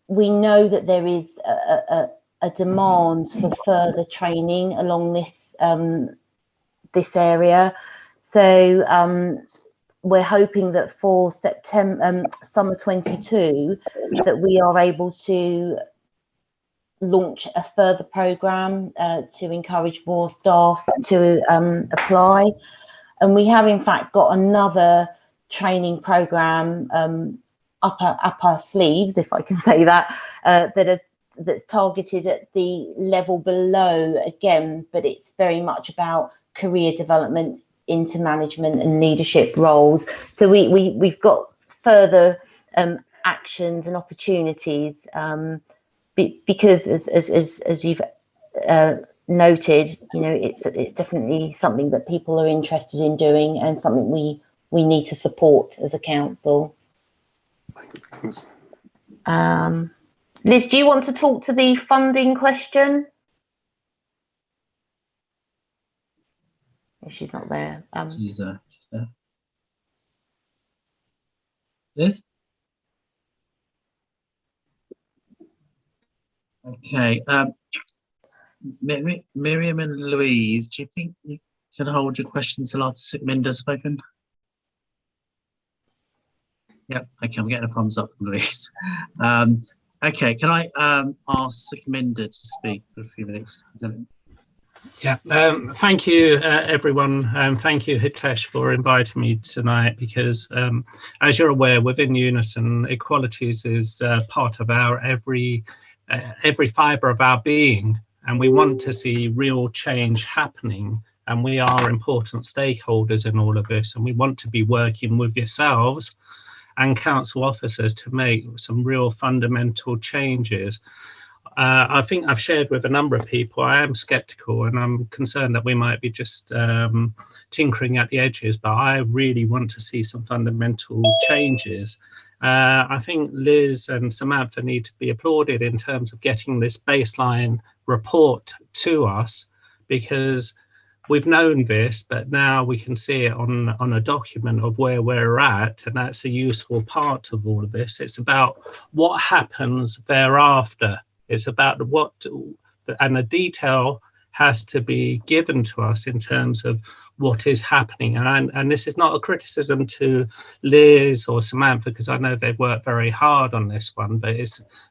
We know that there is a demand for further training along this area. So we're hoping that for September, summer 22, that we are able to launch a further programme to encourage more staff to apply. And we have in fact got another training programme up our sleeves, if I can say that, that's targeted at the level below again, but it's very much about career development into management and leadership roles. So we've got further actions and opportunities because as you've noted, you know, it's definitely something that people are interested in doing and something we need to support as a council. Thanks. Liz, do you want to talk to the funding question? If she's not there. She's there. Liz? Okay. Miriam and Louise, do you think you can hold your questions till after Minda's spoken? Yep. Okay, I'm getting a thumbs up from Louise. Okay, can I ask Minda to speak for a few minutes? Yeah, thank you, everyone. Thank you, Hitesh, for inviting me tonight, because as you're aware, within Unison, equalities is part of our every fibre of our being, and we want to see real change happening, and we are important stakeholders in all of this, and we want to be working with yourselves and council officers to make some real fundamental changes. I think I've shared with a number of people, I am sceptical and I'm concerned that we might be just tinkering at the edges, but I really want to see some fundamental changes. I think Liz and Samantha need to be applauded in terms of getting this baseline report to us, because we've known this, but now we can see it on a document of where we're at, and that's a useful part of all of this. It's about what happens thereafter. It's about what, and the detail has to be given to us in terms of what is happening. And this is not a criticism to Liz or Samantha, because I know they've worked very hard on this one, but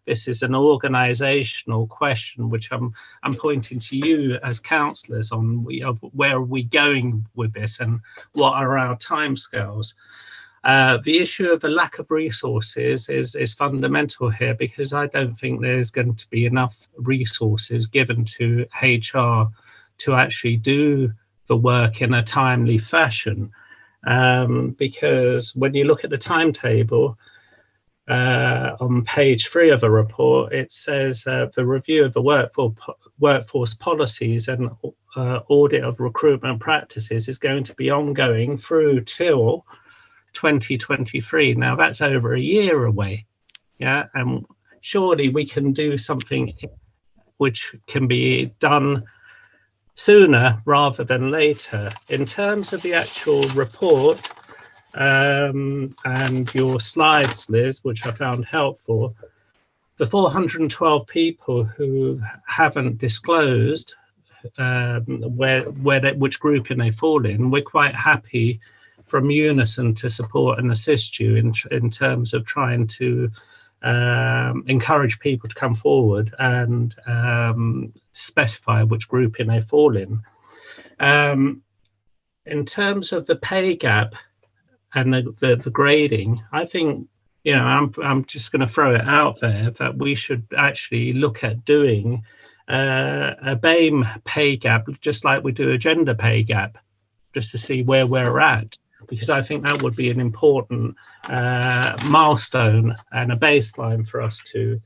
this is an organisational question which I'm pointing to you as councillors on where are we going with this and what are our timescales. The issue of the lack of resources is fundamental here, because I don't think there's going to be enough resources given to HR to actually do the work in a timely fashion. Because when you look at the timetable on page 3 of the report, it says the review of the workforce policies and audit of recruitment practices is going to be ongoing through till 2023. Now that's over a year away, yeah, and surely we can do something which can be done sooner rather than later. In terms of the actual report and your slides, Liz, which I found helpful, the 412 people who haven't disclosed which grouping they fall in, we're quite happy from Unison to support and assist you in terms of trying to encourage people to come forward and specify which grouping they fall in. In terms of the pay gap and the grading, I think, you know, I'm just going to throw it out there that we should actually look at doing a BAME pay gap, just like we do a gender pay gap, just to see where we're at, because I think that would be an important milestone and a baseline for us to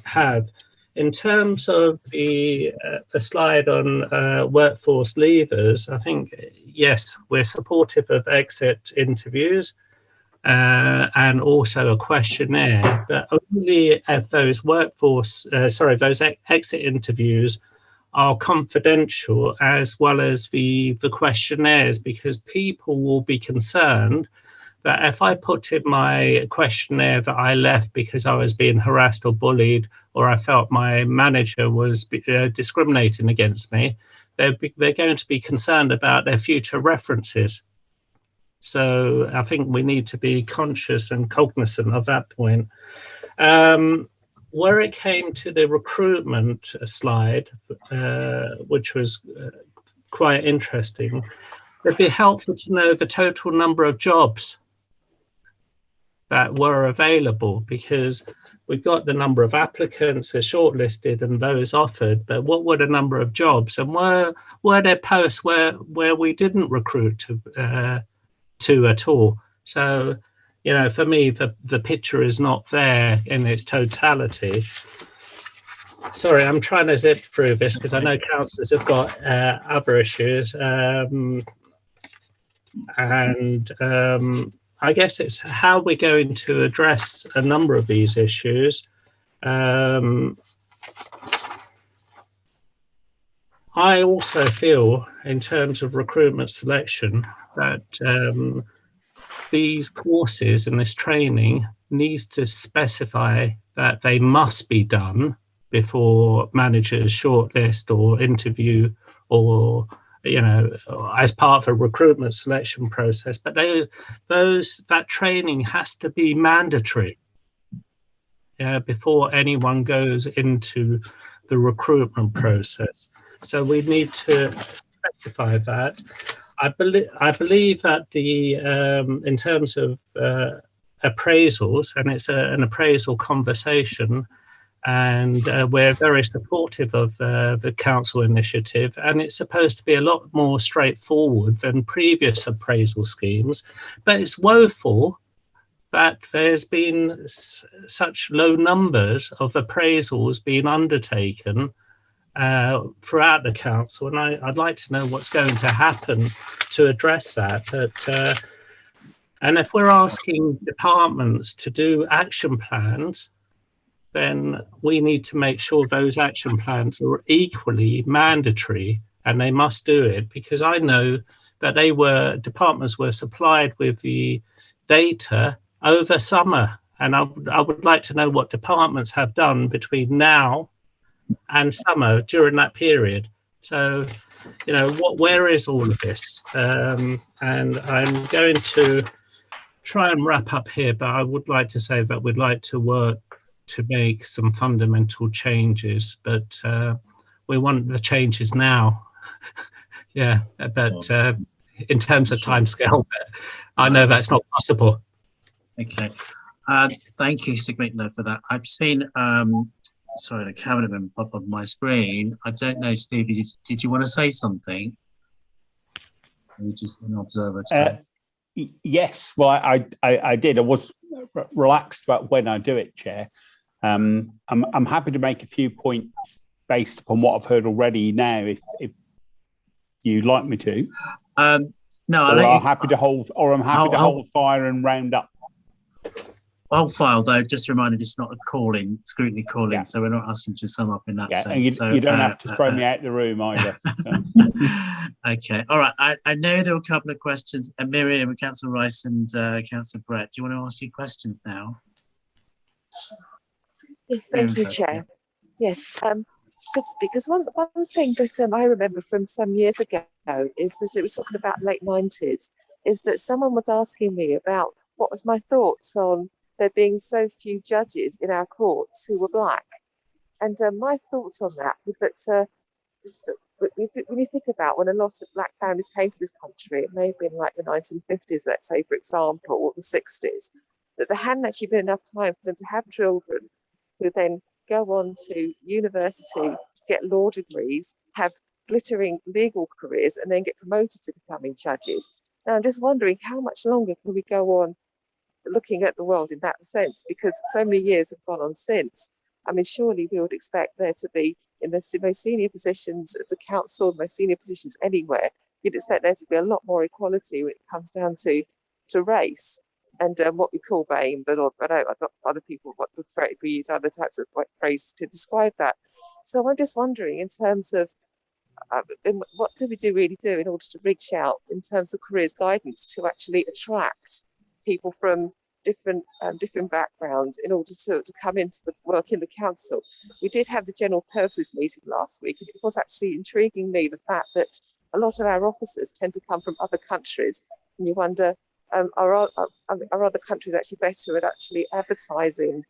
have. In terms of the slide on workforce leavers, I think, yes, we're supportive of exit interviews and also a questionnaire, but only if those those exit interviews are confidential, as well as the questionnaires, because people will be concerned that if I put in my questionnaire that I left because I was being harassed or bullied, or I felt my manager was discriminating against me, they're going to be concerned about their future references. So I think we need to be conscious and cognizant of that point. Where it came to the recruitment slide, which was quite interesting, it'd be helpful to know the total number of jobs that were available, because we've got the number of applicants are shortlisted and those offered, but what were the number of jobs, and were there posts where we didn't recruit to at all? So, you know, for me, the picture is not there in its totality. Sorry, I'm trying to zip through this because I know councillors have got other issues. I guess it's how we're going to address a number of these issues. I also feel, in terms of recruitment selection, that these courses and this training needs to specify that they must be done before managers shortlist or interview, or, you know, as part of a recruitment selection process. But that training has to be mandatory before anyone goes into the recruitment process. So we need to specify that. I believe that the in terms of appraisals, and it's an appraisal conversation, and we're very supportive of the council initiative, and it's supposed to be a lot more straightforward than previous appraisal schemes, but it's woeful that there's been such low numbers of appraisals being undertaken throughout the council, and I'd like to know what's going to happen to address that. But and if we're asking departments to do action plans, then we need to make sure those action plans are equally mandatory, and they must do it, because I know that departments were supplied with the data over summer, and I would like to know what departments have done between now and summer during that period. So, you know, where is all of this? And I'm going to try and wrap up here, but I would like to say that we'd like to work to make some fundamental changes, but we want the changes now. Yeah, but in terms of timescale, I know that's not possible. Okay, thank you, Scrutiny, for that. I've seen, sorry, the cameraman pop on my screen. I don't know, Steve, did you want to say something? Or just an observer today? Yes, well, I did. I was relaxed about when I do it, Chair. I'm happy to make a few points based upon what I've heard already now, if you'd like me to. No, I'm happy to hold fire and round up. I'll file, though, just reminded it's not a call-in, scrutiny call-in, so we're not asking to sum up in that sense. And you, so, you don't have to throw me out the room either. So. Okay, all right. I know there were a couple of questions. Miriam, Councillor Rice and Councillor Brett, do you want to ask your questions now? Yes, thank you, Chair. Yes, because one thing that I remember from some years ago is that it was talking about late 90s, is that someone was asking me about what was my thoughts on there being so few judges in our courts who were black. And my thoughts on that were that when you think about when a lot of black families came to this country, it may have been like the 1950s, let's say, for example, or the 60s, that there hadn't actually been enough time for them to have children who then go on to university, get law degrees, have glittering legal careers, and then get promoted to becoming judges. Now, I'm just wondering, how much longer can we go on looking at the world in that sense? Because so many years have gone on since. I mean, surely we would expect there to be, in the most senior positions of the council, the most senior positions anywhere, you'd expect there to be a lot more equality when it comes down to race and what we call BAME, but other people what prefer if we use other types of phrases to describe that. So I'm just wondering, in terms of what do we really do in order to reach out in terms of careers guidance to actually attract people from different backgrounds in order to come into the work in the council. We did have the general purposes meeting last week, and it was actually intriguing me the fact that a lot of our officers tend to come from other countries, and you wonder, are other countries actually better at actually advertising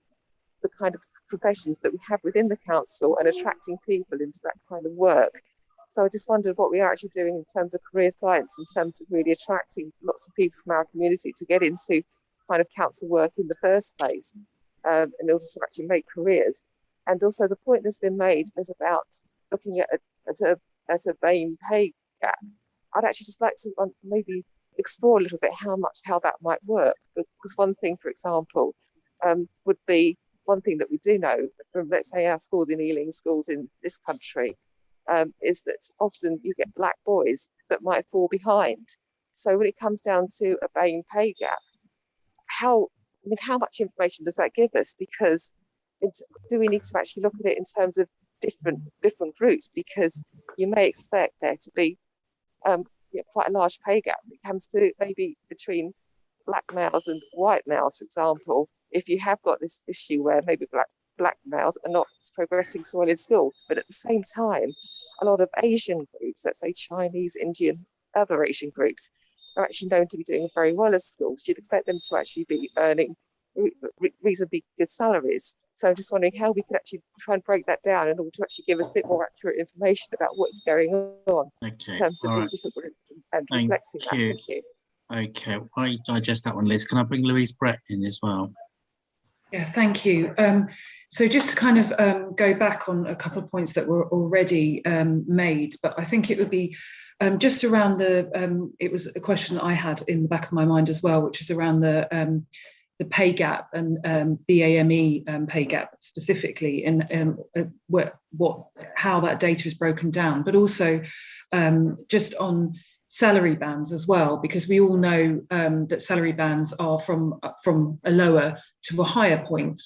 the kind of professions that we have within the council and attracting people into that kind of work? So I just wondered what we are actually doing in terms of careers guidance, in terms of really attracting lots of people from our community to get into kind of council work in the first place, in order to actually make careers. And also the point that's been made is about looking at a BAME pay gap. I'd actually just like to maybe explore a little bit how that might work, because one thing, for example, would be one thing that we do know from, let's say, our schools in Ealing, schools in this country, is that often you get black boys that might fall behind. So when it comes down to a BAME pay gap, how much information does that give us? Because do we need to actually look at it in terms of different groups? Because you may expect there to be quite a large pay gap when it comes to maybe between black males and white males, for example. If you have got this issue where maybe black males are not progressing so well in school, but at the same time, a lot of Asian groups, let's say Chinese, Indian, other Asian groups, are actually known to be doing very well at schools. You'd expect them to actually be earning reasonably good salaries. So I'm just wondering how we could actually try and break that down in order to actually give us a bit more accurate information about what's going on in terms of the different groups and reflecting that. Thank you. Okay, I digest that one, Liz. Can I bring Louise Brett in as well? Yeah, thank you. So just to kind of go back on a couple of points that were already made, but I think it would be just around it was a question that I had in the back of my mind as well, which is around the pay gap and BAME pay gap specifically, and how that data is broken down, but also just on salary bands as well, because we all know that salary bands are from a lower to a higher point.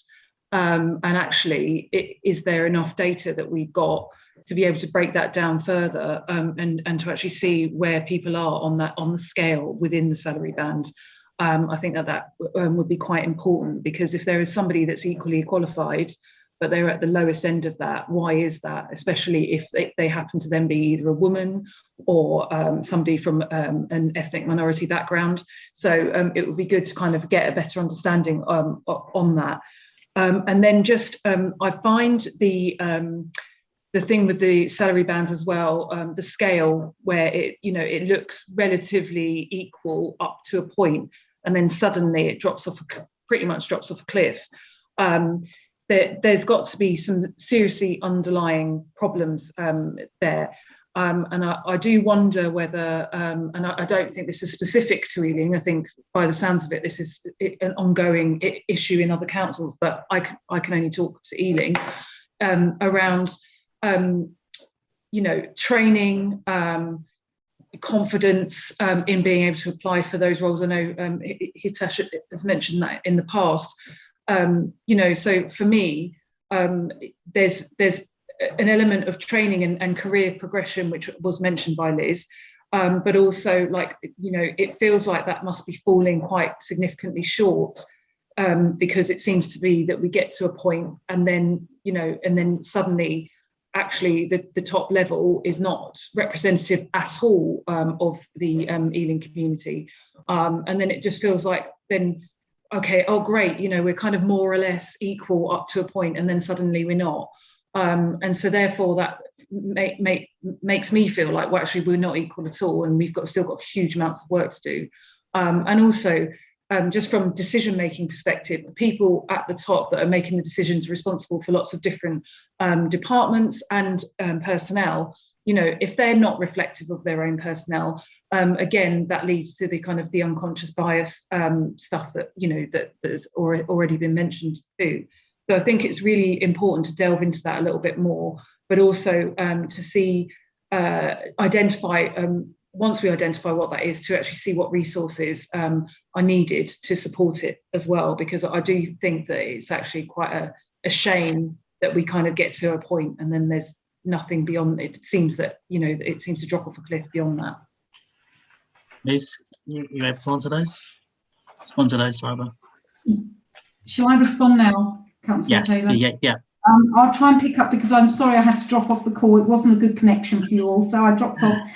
And actually, is there enough data that we've got to be able to break that down further, and to actually see where people are on the scale within the salary band? I think that would be quite important, because if there is somebody that's equally qualified, but they're at the lowest end of that, why is that? Especially if they happen to then be either a woman or somebody from an ethnic minority background. So it would be good to kind of get a better understanding on that. And then just I find the thing with the salary bands as well, the scale where it looks relatively equal up to a point, and then suddenly it pretty much drops off a cliff. There's got to be some seriously underlying problems there. And I do wonder whether, and I don't think this is specific to Ealing, I think by the sounds of it, this is an ongoing issue in other councils, but I can only talk to Ealing, around, training, confidence in being able to apply for those roles. I know Hitesh has mentioned that in the past. So for me, there's an element of training and career progression, which was mentioned by Liz, but also it feels like that must be falling quite significantly short, because it seems to be that we get to a point and then suddenly actually the top level is not representative at all of the Ealing community. And then it just feels like then, okay, oh great, we're kind of more or less equal up to a point, and then suddenly we're not. And so therefore that makes me feel like, well, actually we're not equal at all, and we've still got huge amounts of work to do. And also just from decision-making perspective, the people at the top that are making the decisions are responsible for lots of different departments and personnel. If they're not reflective of their own personnel, again, that leads to the kind of the unconscious bias stuff that that has already been mentioned too. So I think it's really important to delve into that a little bit more, but also to see, identify, once we identify what that is, to actually see what resources are needed to support it as well, because I do think that it's actually quite a shame that we kind of get to a point and then there's nothing beyond it. It seems that, you know, it seems to drop off a cliff beyond that. Liz, you able to answer those? Respond to those, rather. Shall I respond now, Councillor Yes, Taylor? yeah. I'll try and pick up, because I'm sorry I had to drop off the call. It wasn't a good connection for you all, so I dropped off.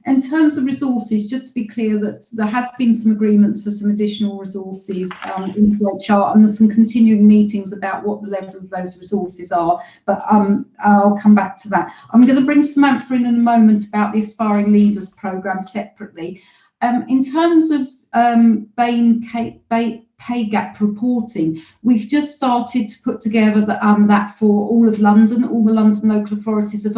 In terms of resources, just to be clear that there has been some agreements for some additional resources into HR, and there's some continuing meetings about what the level of those resources are, but I'll come back to that. I'm going to bring Samantha in a moment about the Aspiring Leaders programme separately. In terms of pay gap reporting, we've just started to put together that for all of London. All the London local authorities have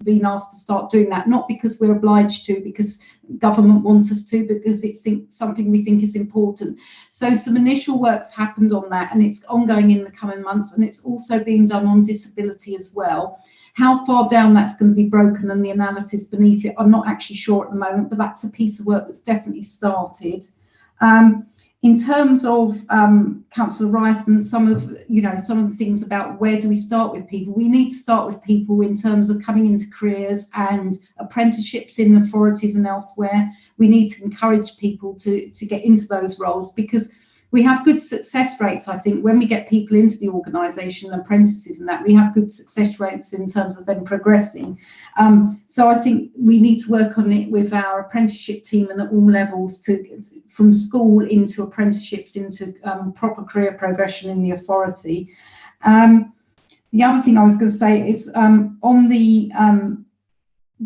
been asked to start doing that, not because we're obliged to, because government want us to, because it's something we think is important. So some initial work's happened on that, and it's ongoing in the coming months, and it's also being done on disability as well. How far down that's going to be broken and the analysis beneath it, I'm not actually sure at the moment, but that's a piece of work that's definitely started. In terms of Councillor Rice and some of the things about where do we start with people, we need to start with people in terms of coming into careers and apprenticeships in authorities and elsewhere. We need to encourage people to get into those roles, because we have good success rates. I think when we get people into the organisation, apprentices and that, we have good success rates in terms of them progressing. So I think we need to work on it with our apprenticeship team and at all levels, from school into apprenticeships into proper career progression in the authority. The other thing I was going to say is on the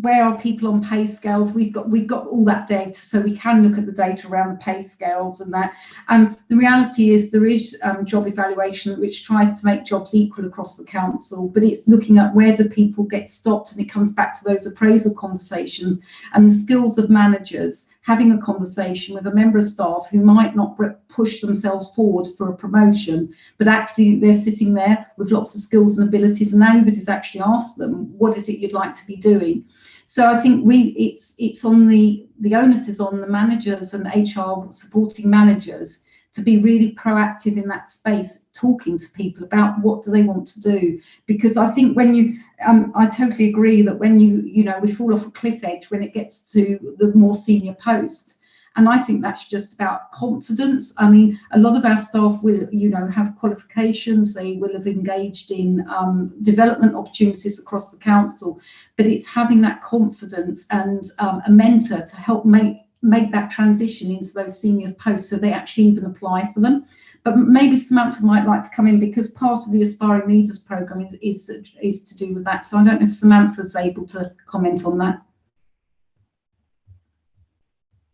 where are people on pay scales? We've got all that data, so we can look at the data around the pay scales and that. And the reality is there is job evaluation which tries to make jobs equal across the council, but it's looking at where do people get stopped, and it comes back to those appraisal conversations and the skills of managers having a conversation with a member of staff who might not push themselves forward for a promotion, but actually they're sitting there with lots of skills and abilities, and nobody's actually asked them, what is it you'd like to be doing? So I think it's on the onus is on the managers and HR supporting managers to be really proactive in that space, talking to people about what do they want to do. Because I think when you, I totally agree that when we fall off a cliff edge when it gets to the more senior post. And I think that's just about confidence. I mean, a lot of our staff will, have qualifications. They will have engaged in development opportunities across the council, but it's having that confidence and a mentor to help make that transition into those senior posts so they actually even apply for them. But maybe Samantha might like to come in, because part of the Aspiring Leaders programme is to do with that. So I don't know if Samantha's able to comment on that.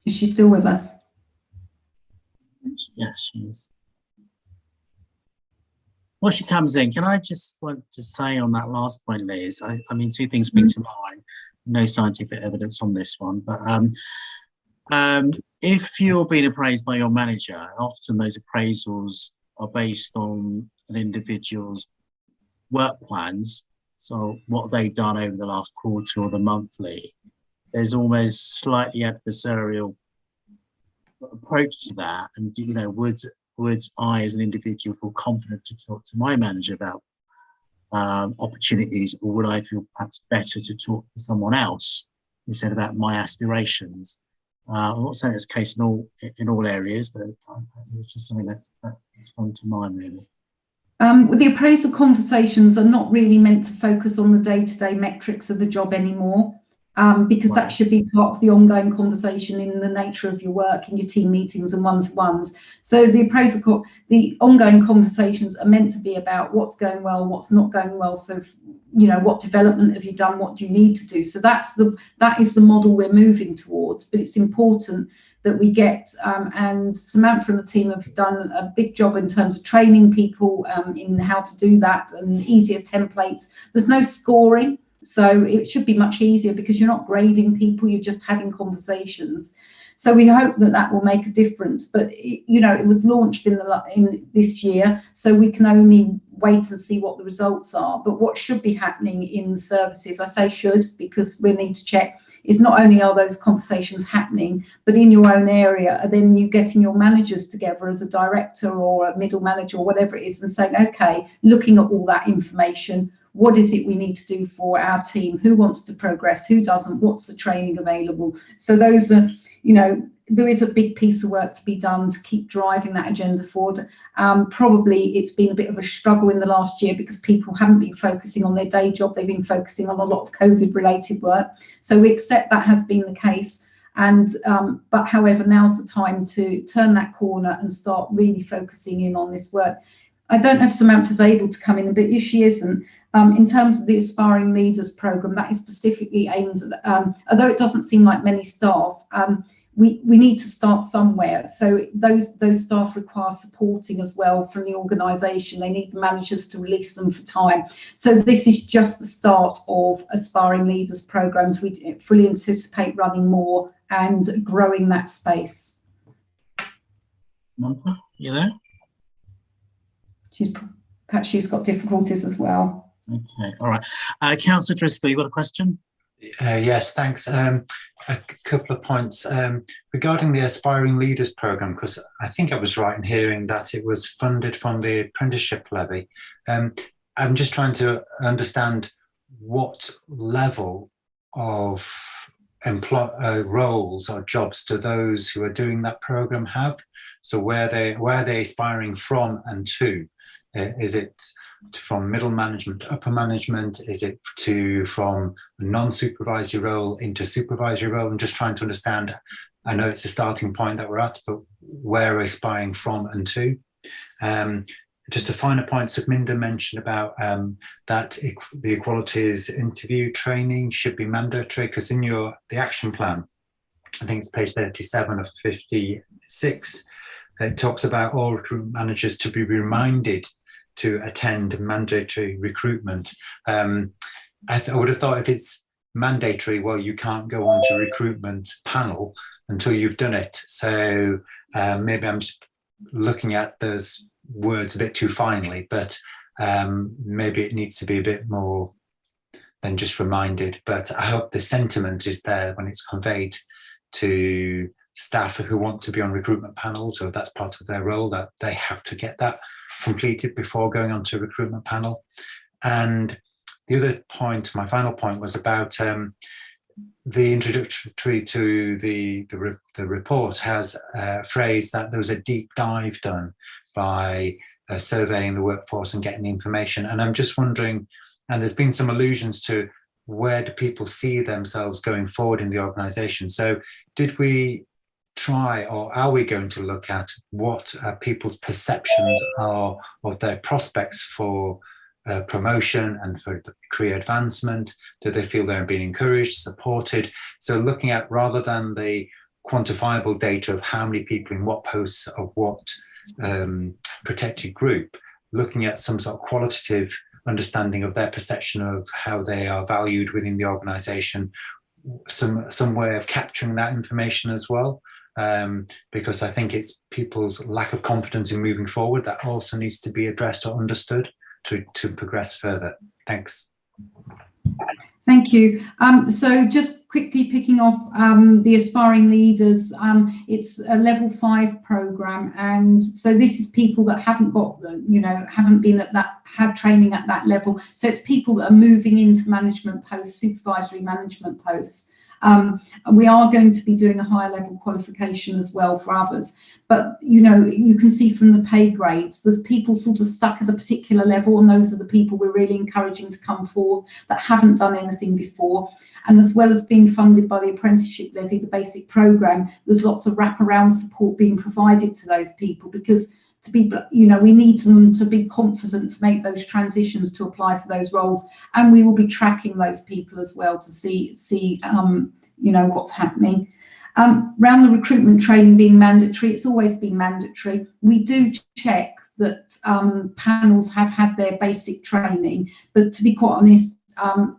Is she still with us? Yes, she is. Well, she comes in. Can I just want to say on that last point, Liz? I mean, two things spring to mind. No scientific evidence on this one, but if you're being appraised by your manager, often those appraisals are based on an individual's work plans. So what they've done over the last quarter or the monthly. There's almost slightly adversarial approach to that, and would I as an individual feel confident to talk to my manager about opportunities, or would I feel perhaps better to talk to someone else instead about my aspirations? I'm not saying it's the case in all areas, but it was just something that sprung to mind really. The appraisal conversations are not really meant to focus on the day-to-day metrics of the job anymore. Because that should be part of the ongoing conversation in the nature of your work, in your team meetings and one-to-ones. So the ongoing conversations are meant to be about what's going well, what's not going well. So, what development have you done? What do you need to do? So that is the model we're moving towards. But it's important that we get, and Samantha and the team have done a big job in terms of training people in how to do that, and easier templates. There's no scoring. So it should be much easier, because you're not grading people, you're just having conversations. So we hope that that will make a difference. But it was launched in this year, so we can only wait and see what the results are. But what should be happening in services, I say should because we need to check, is not only are those conversations happening, but in your own area, are then you getting your managers together as a director or a middle manager or whatever it is and saying, okay, looking at all that information, what is it we need to do for our team? Who wants to progress? Who doesn't? What's the training available? So those are, there is a big piece of work to be done to keep driving that agenda forward. Probably it's been a bit of a struggle in the last year because people haven't been focusing on their day job. They've been focusing on a lot of COVID related work. So we accept that has been the case. And but however, now's the time to turn that corner and start really focusing in on this work. I don't know if Samantha's able to come in, but if she isn't, in terms of the Aspiring Leaders Programme, that is specifically aimed at, although it doesn't seem like many staff, we need to start somewhere. So those staff require supporting as well from the organisation. They need the managers to release them for time. So this is just the start of Aspiring Leaders Programmes. We fully anticipate running more and growing that space. Samantha, you there? Perhaps she's got difficulties as well. Okay, all right. Councillor Driscoll, you got a question? Yes, thanks. A couple of points regarding the Aspiring Leaders Programme, because I think I was right in hearing that it was funded from the apprenticeship levy. I'm just trying to understand what level of roles or jobs do those who are doing that programme have? So where are they aspiring from and to? Is it from middle management to upper management? Is it from a non-supervisory role into supervisory role? I'm just trying to understand. I know it's a starting point that we're at, but where are aspiring from and to? Just a final point, Sukhminder mentioned about that the equalities interview training should be mandatory, because in the action plan, I think it's page 37 of 56, it talks about all recruitment managers to be reminded to attend mandatory recruitment. I would have thought if it's mandatory, well, you can't go on to recruitment panel until you've done it. So maybe I'm just looking at those words a bit too finely, but maybe it needs to be a bit more than just reminded. But I hope the sentiment is there when it's conveyed to staff who want to be on recruitment panels, or that's part of their role, that they have to get that completed before going on to a recruitment panel. And the other point, my final point, was about the introductory to the report has a phrase that there was a deep dive done by surveying the workforce and getting the information. And I'm just wondering, and there's been some allusions to where do people see themselves going forward in the organisation. So did we try, or are we going to look at what people's perceptions are of their prospects for promotion and for career advancement? Do they feel they're being encouraged, supported? So looking at, rather than the quantifiable data of how many people in what posts of what protected group, looking at some sort of qualitative understanding of their perception of how they are valued within the organisation, some way of capturing that information as well. Because I think it's people's lack of confidence in moving forward that also needs to be addressed or understood to progress further. Thanks. Thank you. So just quickly picking off the Aspiring Leaders, it's a level 5 programme, and so this is people that haven't got haven't been at that, had training at that level. So it's people that are moving into management posts, supervisory management posts. We are going to be doing a higher level qualification as well for others, but you can see from the pay grades there's people sort of stuck at a particular level, and those are the people we're really encouraging to come forth that haven't done anything before. And as well as being funded by the apprenticeship levy, the basic programme, there's lots of wraparound support being provided to those people, because to be, we need them to be confident to make those transitions to apply for those roles, and we will be tracking those people as well to see what's happening. Around the recruitment training being mandatory, it's always been mandatory. We do check that panels have had their basic training, but to be quite honest,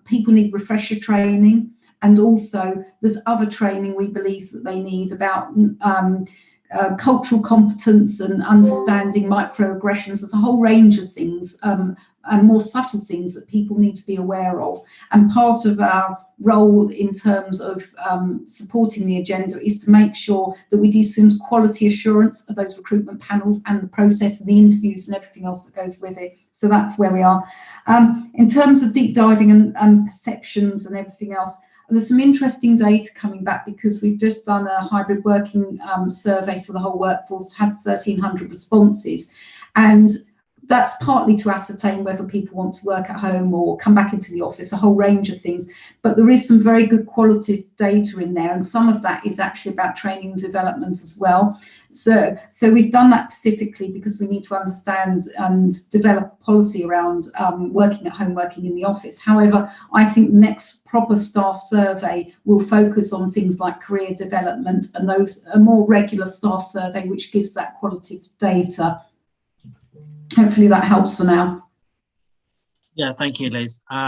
people need refresher training. and also there's other training we believe that they need about cultural competence and understanding microaggressions. There's a whole range of things and more subtle things that people need to be aware of. And part of our role in terms of supporting the agenda is to make sure that we do some quality assurance of those recruitment panels and the process of the interviews and everything else that goes with it. So that's where we are. In terms of deep diving and perceptions and everything else, there's some interesting data coming back because we've just done a hybrid working survey for the whole workforce, had 1,300 responses, and that's partly to ascertain whether people want to work at home or come back into the office, a whole range of things. But there is some very good qualitative data in there, and some of that is actually about training and development as well. So we've done that specifically because we need to understand and develop policy around working at home, working in the office. However, I think the next proper staff survey will focus on things like career development, and those a more regular staff survey which gives that qualitative data. Hopefully that helps for now. Yeah, thank you, Liz. Okay,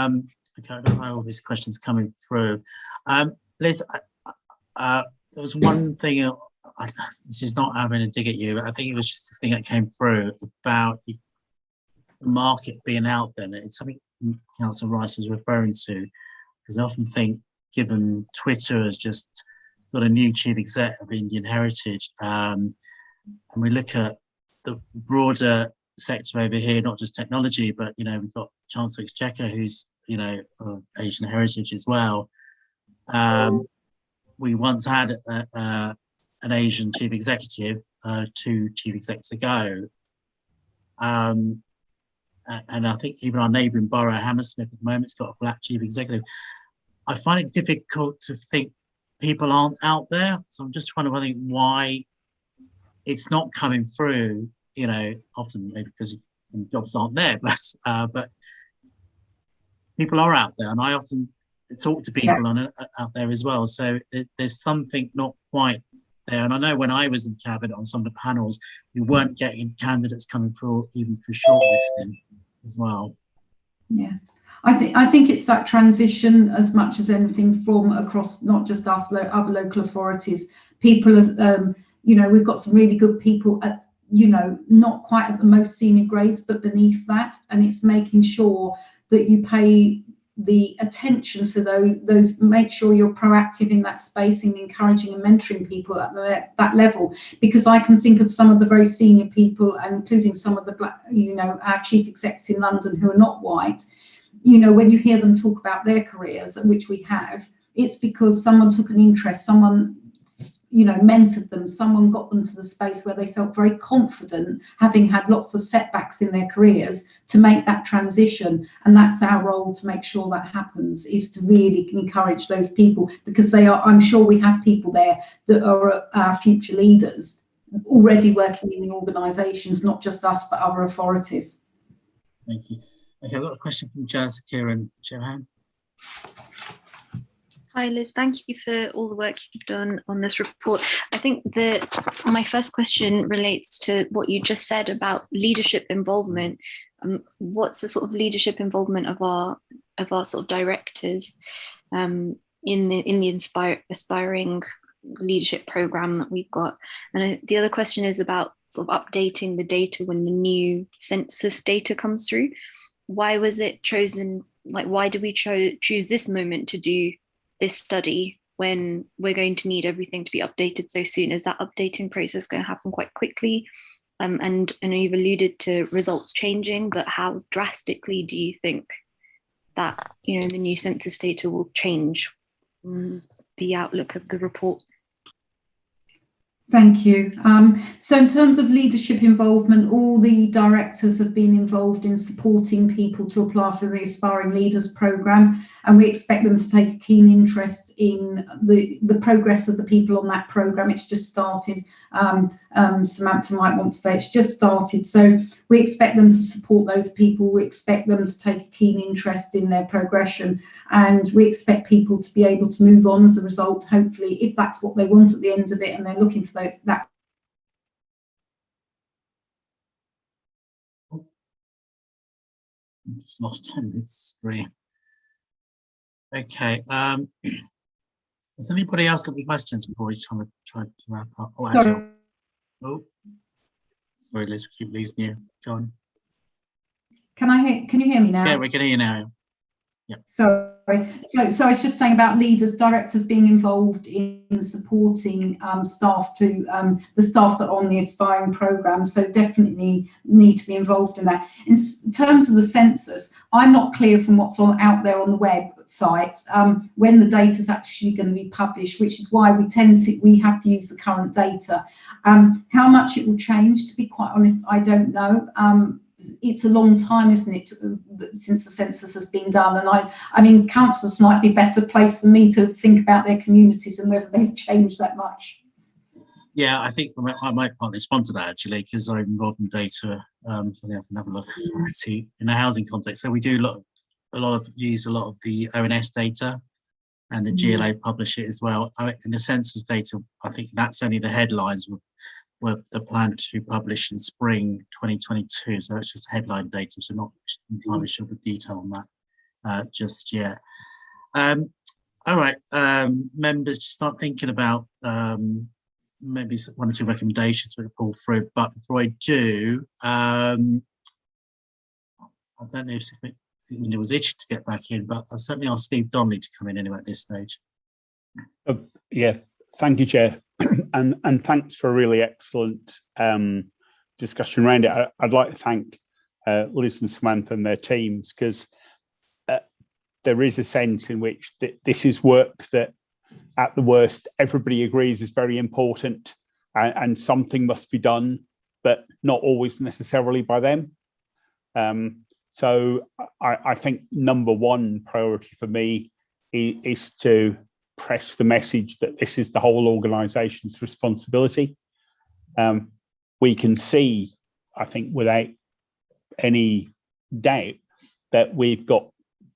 I don't know all these questions coming through. Liz, there was one thing, this is not having a dig at you, but I think it was just a thing that came through about the market being out there. And it's something Councillor Rice was referring to, because I often think, given Twitter has just got a new chief exec of Indian heritage, and we look at the broader sector over here, not just technology, but we've got Chancellor Exchequer, who's of Asian heritage as well. We once had an Asian chief executive 2 chief execs ago, and I think even our neighbouring borough, Hammersmith, at the moment, has got a black chief executive. I find it difficult to think people aren't out there, so I'm just trying to wonder why it's not coming through. Often maybe because some jobs aren't there, but people are out there, and I often talk to people out there as well. So there's something not quite there. And I know when I was in cabinet on some of the panels, we weren't getting candidates coming through even for shortlisting as well. Yeah, I think it's that transition as much as anything from across, not just us, other local authorities. People are, we've got some really good people at, not quite at the most senior grades, but beneath that. And it's making sure that you pay the attention to those, make sure you're proactive in that space and encouraging and mentoring people at that level. Because I can think of some of the very senior people, including some of the black, our chief execs in London who are not white, when you hear them talk about their careers, which we have, it's because someone took an interest, someone mentored them, someone got them to the space where they felt very confident, having had lots of setbacks in their careers, to make that transition. And that's our role, to make sure that happens, is to really encourage those people, because they are, I'm sure we have people there that are our future leaders already working in the organisations, not just us, but other authorities. Thank you. Okay, I've got a question from Jazz, Kieran, Johan. Hi Liz, thank you for all the work you've done on this report. I think that my first question relates to what you just said about leadership involvement. What's the sort of leadership involvement of our sort of directors in the aspiring leadership program that we've got? And the other question is about sort of updating the data when the new census data comes through. Why was it chosen? Like, why did we choose this moment to do this study when we're going to need everything to be updated so soon? Is that updating process going to happen quite quickly? And I know you've alluded to results changing, but how drastically do you think that the new census data will change the outlook of the report? Thank you. So in terms of leadership involvement, all the directors have been involved in supporting people to apply for the Aspiring Leaders programme, and we expect them to take a keen interest in the progress of the people on that programme. It's just started. Samantha might want to say it's just started. So we expect them to support those people. We expect them to take a keen interest in their progression, and we expect people to be able to move on as a result, hopefully, if that's what they want at the end of it and they're looking for that. I just lost 10 minutes screen. Okay. Has anybody else got any questions before we try to wrap up? Oh, Sorry. actually, oh, sorry, Liz, we keep losing you. Go on. Can you hear me now? Yeah, we can hear you now. Yeah. Sorry. So I was just saying about leaders, directors being involved in supporting staff to the staff that are on the Aspiring programme. So definitely need to be involved in that. In terms of the census, I'm not clear from what's out there on the website when the data is actually going to be published, which is why we have to use the current data. How much it will change, to be quite honest, I don't know. It's a long time, isn't it, since the census has been done, and I mean, councillors might be better placed than me to think about their communities and whether they've changed that much. Yeah, I think I might partly respond to that actually, because I'm involved in data. So I can have a look in the housing context. So we do use a lot of the ONS data, and the GLA publish it as well. In the census data, I think that's only the headlines were the plan to publish in spring 2022. So that's just headline data. So not entirely sure the detail on that just yet. All right, members, just start thinking about maybe one or two recommendations we can pull through. But before I do, I don't know if it was itching to get back in, but I certainly asked Steve Donnelly to come in anyway at this stage. Yeah, thank you, Chair. And thanks for a really excellent discussion around it. I'd like to thank Liz and Samantha and their teams, because there is a sense in which this is work that, at the worst, everybody agrees is very important, and something must be done, but not always necessarily by them. So I think number one priority for me is to press the message that this is the whole organisation's responsibility. We can see, I think, without any doubt, that we've got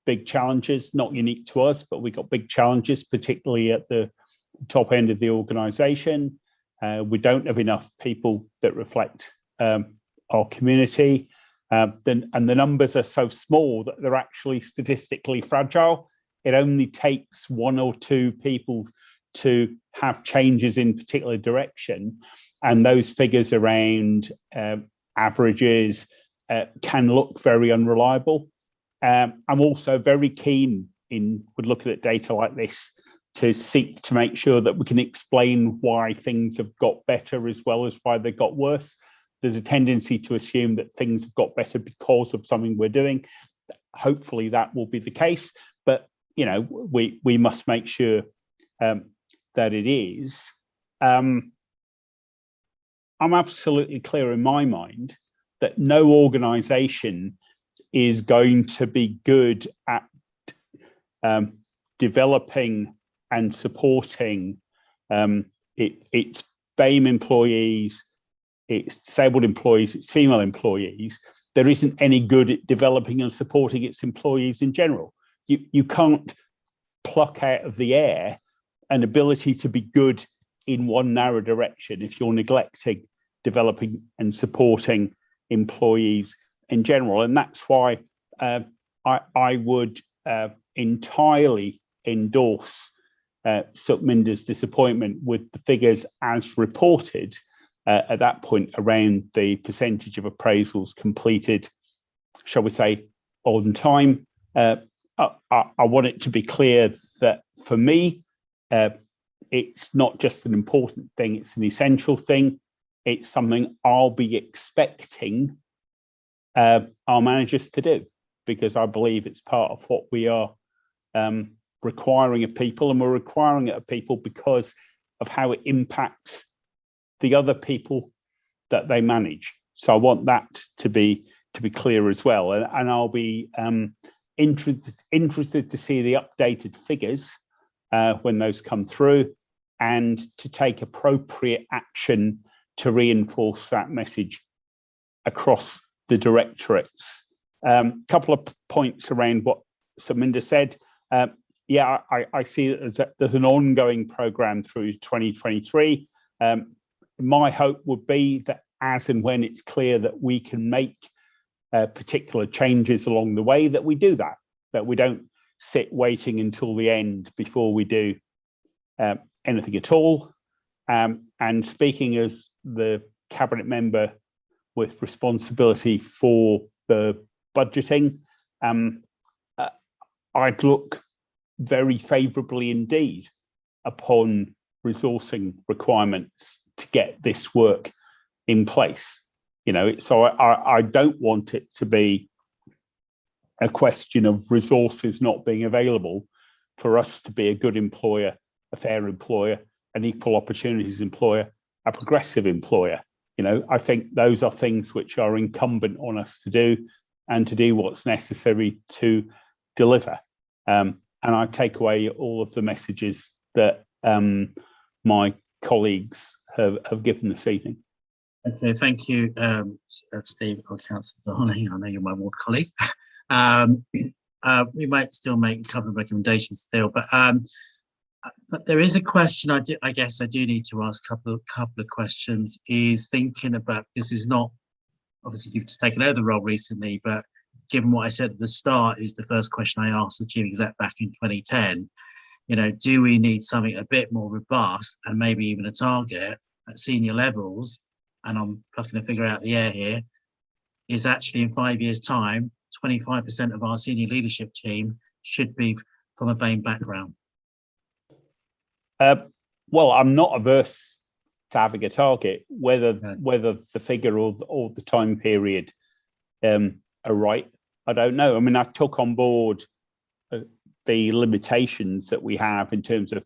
big challenges, not unique to us, but we've got big challenges, particularly at the top end of the organisation. We don't have enough people that reflect our community, and the numbers are so small that they're actually statistically fragile. It only takes one or two people to have changes in particular direction, and those figures around averages can look very unreliable. I'm also very keen when looking at data like this to seek to make sure that we can explain why things have got better as well as why they got worse. There's a tendency to assume that things have got better because of something we're doing. Hopefully that will be the case, but you know, we must make sure that it is. I'm absolutely clear in my mind that no organisation is going to be good at developing and supporting its BAME employees, its disabled employees, its female employees. There isn't any good at developing and supporting its employees in general. You can't pluck out of the air an ability to be good in one narrow direction if you're neglecting developing and supporting employees in general. And that's why I would entirely endorse Sukminder's disappointment with the figures as reported at that point around the percentage of appraisals completed, shall we say, on time. I want it to be clear that for me, it's not just an important thing, it's an essential thing. It's something I'll be expecting our managers to do, because I believe it's part of what we are requiring of people, and we're requiring it of people because of how it impacts the other people that they manage. So I want that to be clear as well, and I'll be interested to see the updated figures when those come through, and to take appropriate action to reinforce that message across the directorates. Couple of points around what Sukminder said. Yeah, I see that there's an ongoing programme through 2023. My hope would be that as and when it's clear that we can make particular changes along the way, that we do that we don't sit waiting until the end before we do anything at all. And speaking as the cabinet member with responsibility for the budgeting, I'd look very favourably indeed upon resourcing requirements to get this work in place. You know, so I don't want it to be a question of resources not being available for us to be a good employer, a fair employer, an equal opportunities employer, a progressive employer. You know, I think those are things which are incumbent on us to do, and to do what's necessary to deliver. And I take away all of the messages that my colleagues have given this evening. Okay, thank you, Steve, or Councillor Darnay. I know you're my ward colleague. We might still make a couple of recommendations still, but there is a question I guess I do need to ask a couple of questions, is thinking about, this is not, obviously you've just taken over the role recently, but given what I said at the start, is the first question I asked the Chief Exec back in 2010, you know, do we need something a bit more robust and maybe even a target at senior levels? And I'm plucking a figure out of the air here, is actually in 5 years' time, 25% of our senior leadership team should be from a BAME background. Well, I'm not averse to having a target, whether the figure or the time period are right, I don't know. I mean, I took on board the limitations that we have in terms of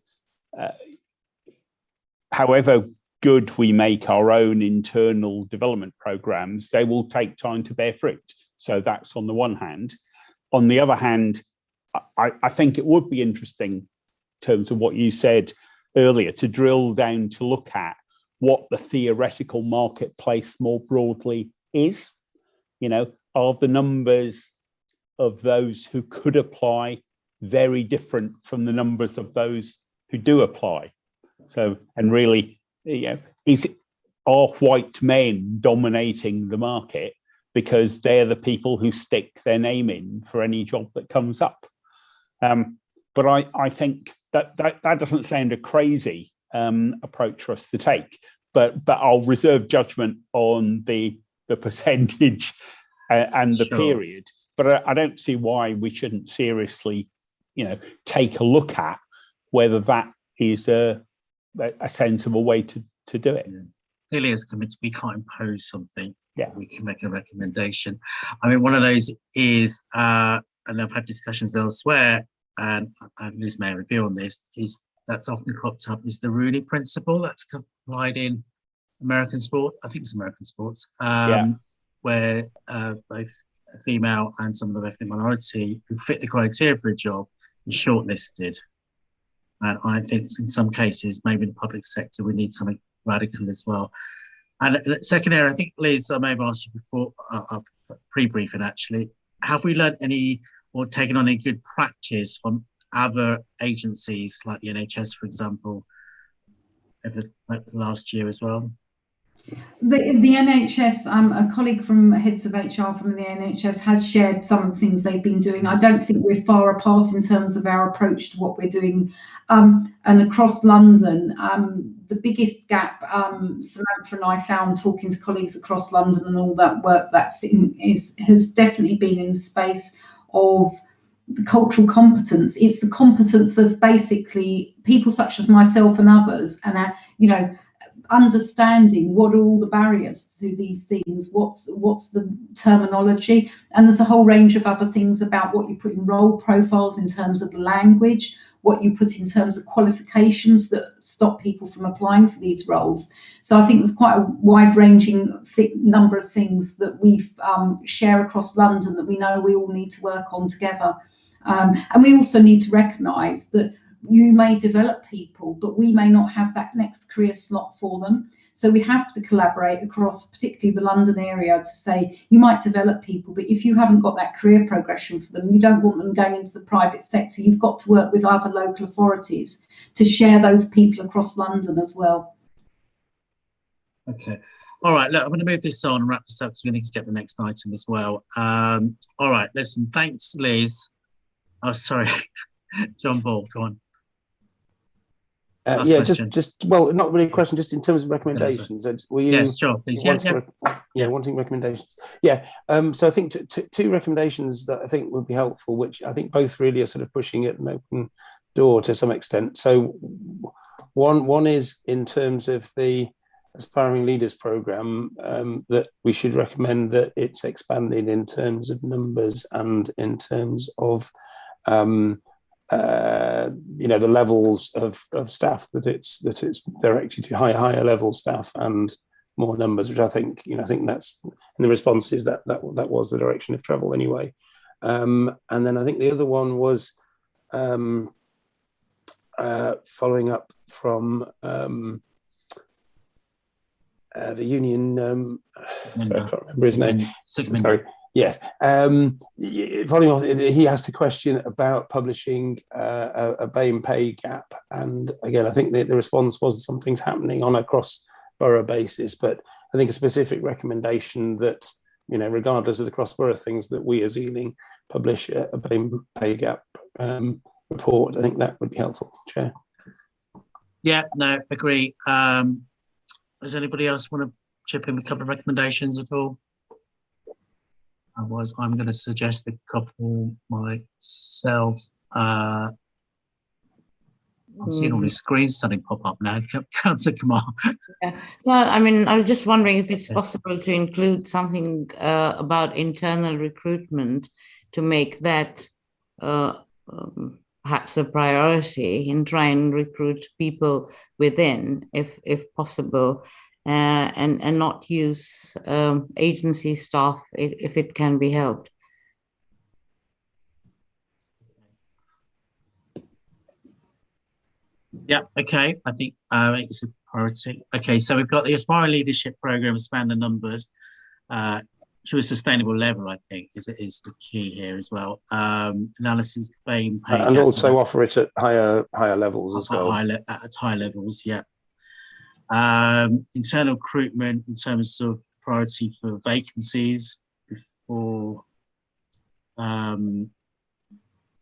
however good we make our own internal development programs, they will take time to bear fruit. So that's on the one hand. On the other hand, I think it would be interesting in terms of what you said earlier to drill down to look at what the theoretical marketplace more broadly is. You know, are the numbers of those who could apply very different from the numbers of those who do apply? So, and really, you know, are white men dominating the market because they're the people who stick their name in for any job that comes up? But I think that doesn't sound a crazy approach for us to take. But I'll reserve judgment on the percentage and the period. But I don't see why we shouldn't seriously, you know, take a look at whether that is a sensible way to do it. Clearly, as a committee, we can't impose something. Yeah, we can make a recommendation. I mean, one of those is, and I've had discussions elsewhere, and Liz may review on this, is that's often cropped up, is the Rooney principle that's applied in American sport. I think it's American sports, where both a female and some of the ethnic minority who fit the criteria for a job is shortlisted. And I think in some cases, maybe in the public sector, we need something radical as well. And second area, I think, Liz, I may have asked you before, pre-briefing actually, have we learned any or taken on any good practice from other agencies like the NHS, for example, over the last year as well? The NHS, a colleague from Heads of HR from the NHS has shared some of the things they've been doing. I don't think we're far apart in terms of our approach to what we're doing. And across London, the biggest gap, Samantha and I found talking to colleagues across London and all that work that's has definitely been in the space of the cultural competence. It's the competence of basically people such as myself and others, and you know, understanding what are all the barriers to these things, what's the terminology, and there's a whole range of other things about what you put in role profiles in terms of language, what you put in terms of qualifications that stop people from applying for these roles. So I think there's quite a wide-ranging number of things that we share across London that we know we all need to work on together. And we also need to recognise that you may develop people, but we may not have that next career slot for them. So we have to collaborate across particularly the London area to say you might develop people, but if you haven't got that career progression for them, you don't want them going into the private sector. You've got to work with other local authorities to share those people across London as well. Okay. All right, look, I'm going to move this on and wrap this up because we need to get the next item as well. All right, listen, thanks, Liz. Oh, sorry, John Ball, go on. Yeah, just well, not really a question, just in terms of recommendations. Were you? Yes, sure, please. Wanting recommendations. Yeah. So I think two recommendations that I think would be helpful, which I think both really are sort of pushing at an open door to some extent. So one is in terms of the Aspiring Leaders Programme, that we should recommend that it's expanded in terms of numbers and in terms of the levels of staff that it's directed to, higher level staff and more numbers, which I think that's in the responses that was the direction of travel anyway. And then I think the other one was following up from the union. Sorry, I can't remember his name. Sorry. Yes. Following on, he asked a question about publishing a BAME pay gap. And again, I think the response was something's happening on a cross-borough basis, but I think a specific recommendation that, regardless of the cross-borough things, that we as Ealing publish a BAME pay gap report. I think that would be helpful, Chair. Yeah, no, agree. Does anybody else want to chip in with a couple of recommendations at all? Otherwise, I'm going to suggest a couple myself. I'm seeing all these screens starting to pop up now. Councillor Kamal. Yeah. Well, I mean, I was just wondering if it's possible to include something about internal recruitment to make that perhaps a priority in trying and recruit people within, if possible. And not use agency staff if it can be helped. Yeah, okay. I think it's a priority. Okay, so we've got the Aspiring Leadership Programme, expand the numbers to a sustainable level, I think, is the key here as well. Analysis, BAME, pay and also offer it at higher levels as well. At high levels, yeah. Internal recruitment in terms of priority for vacancies before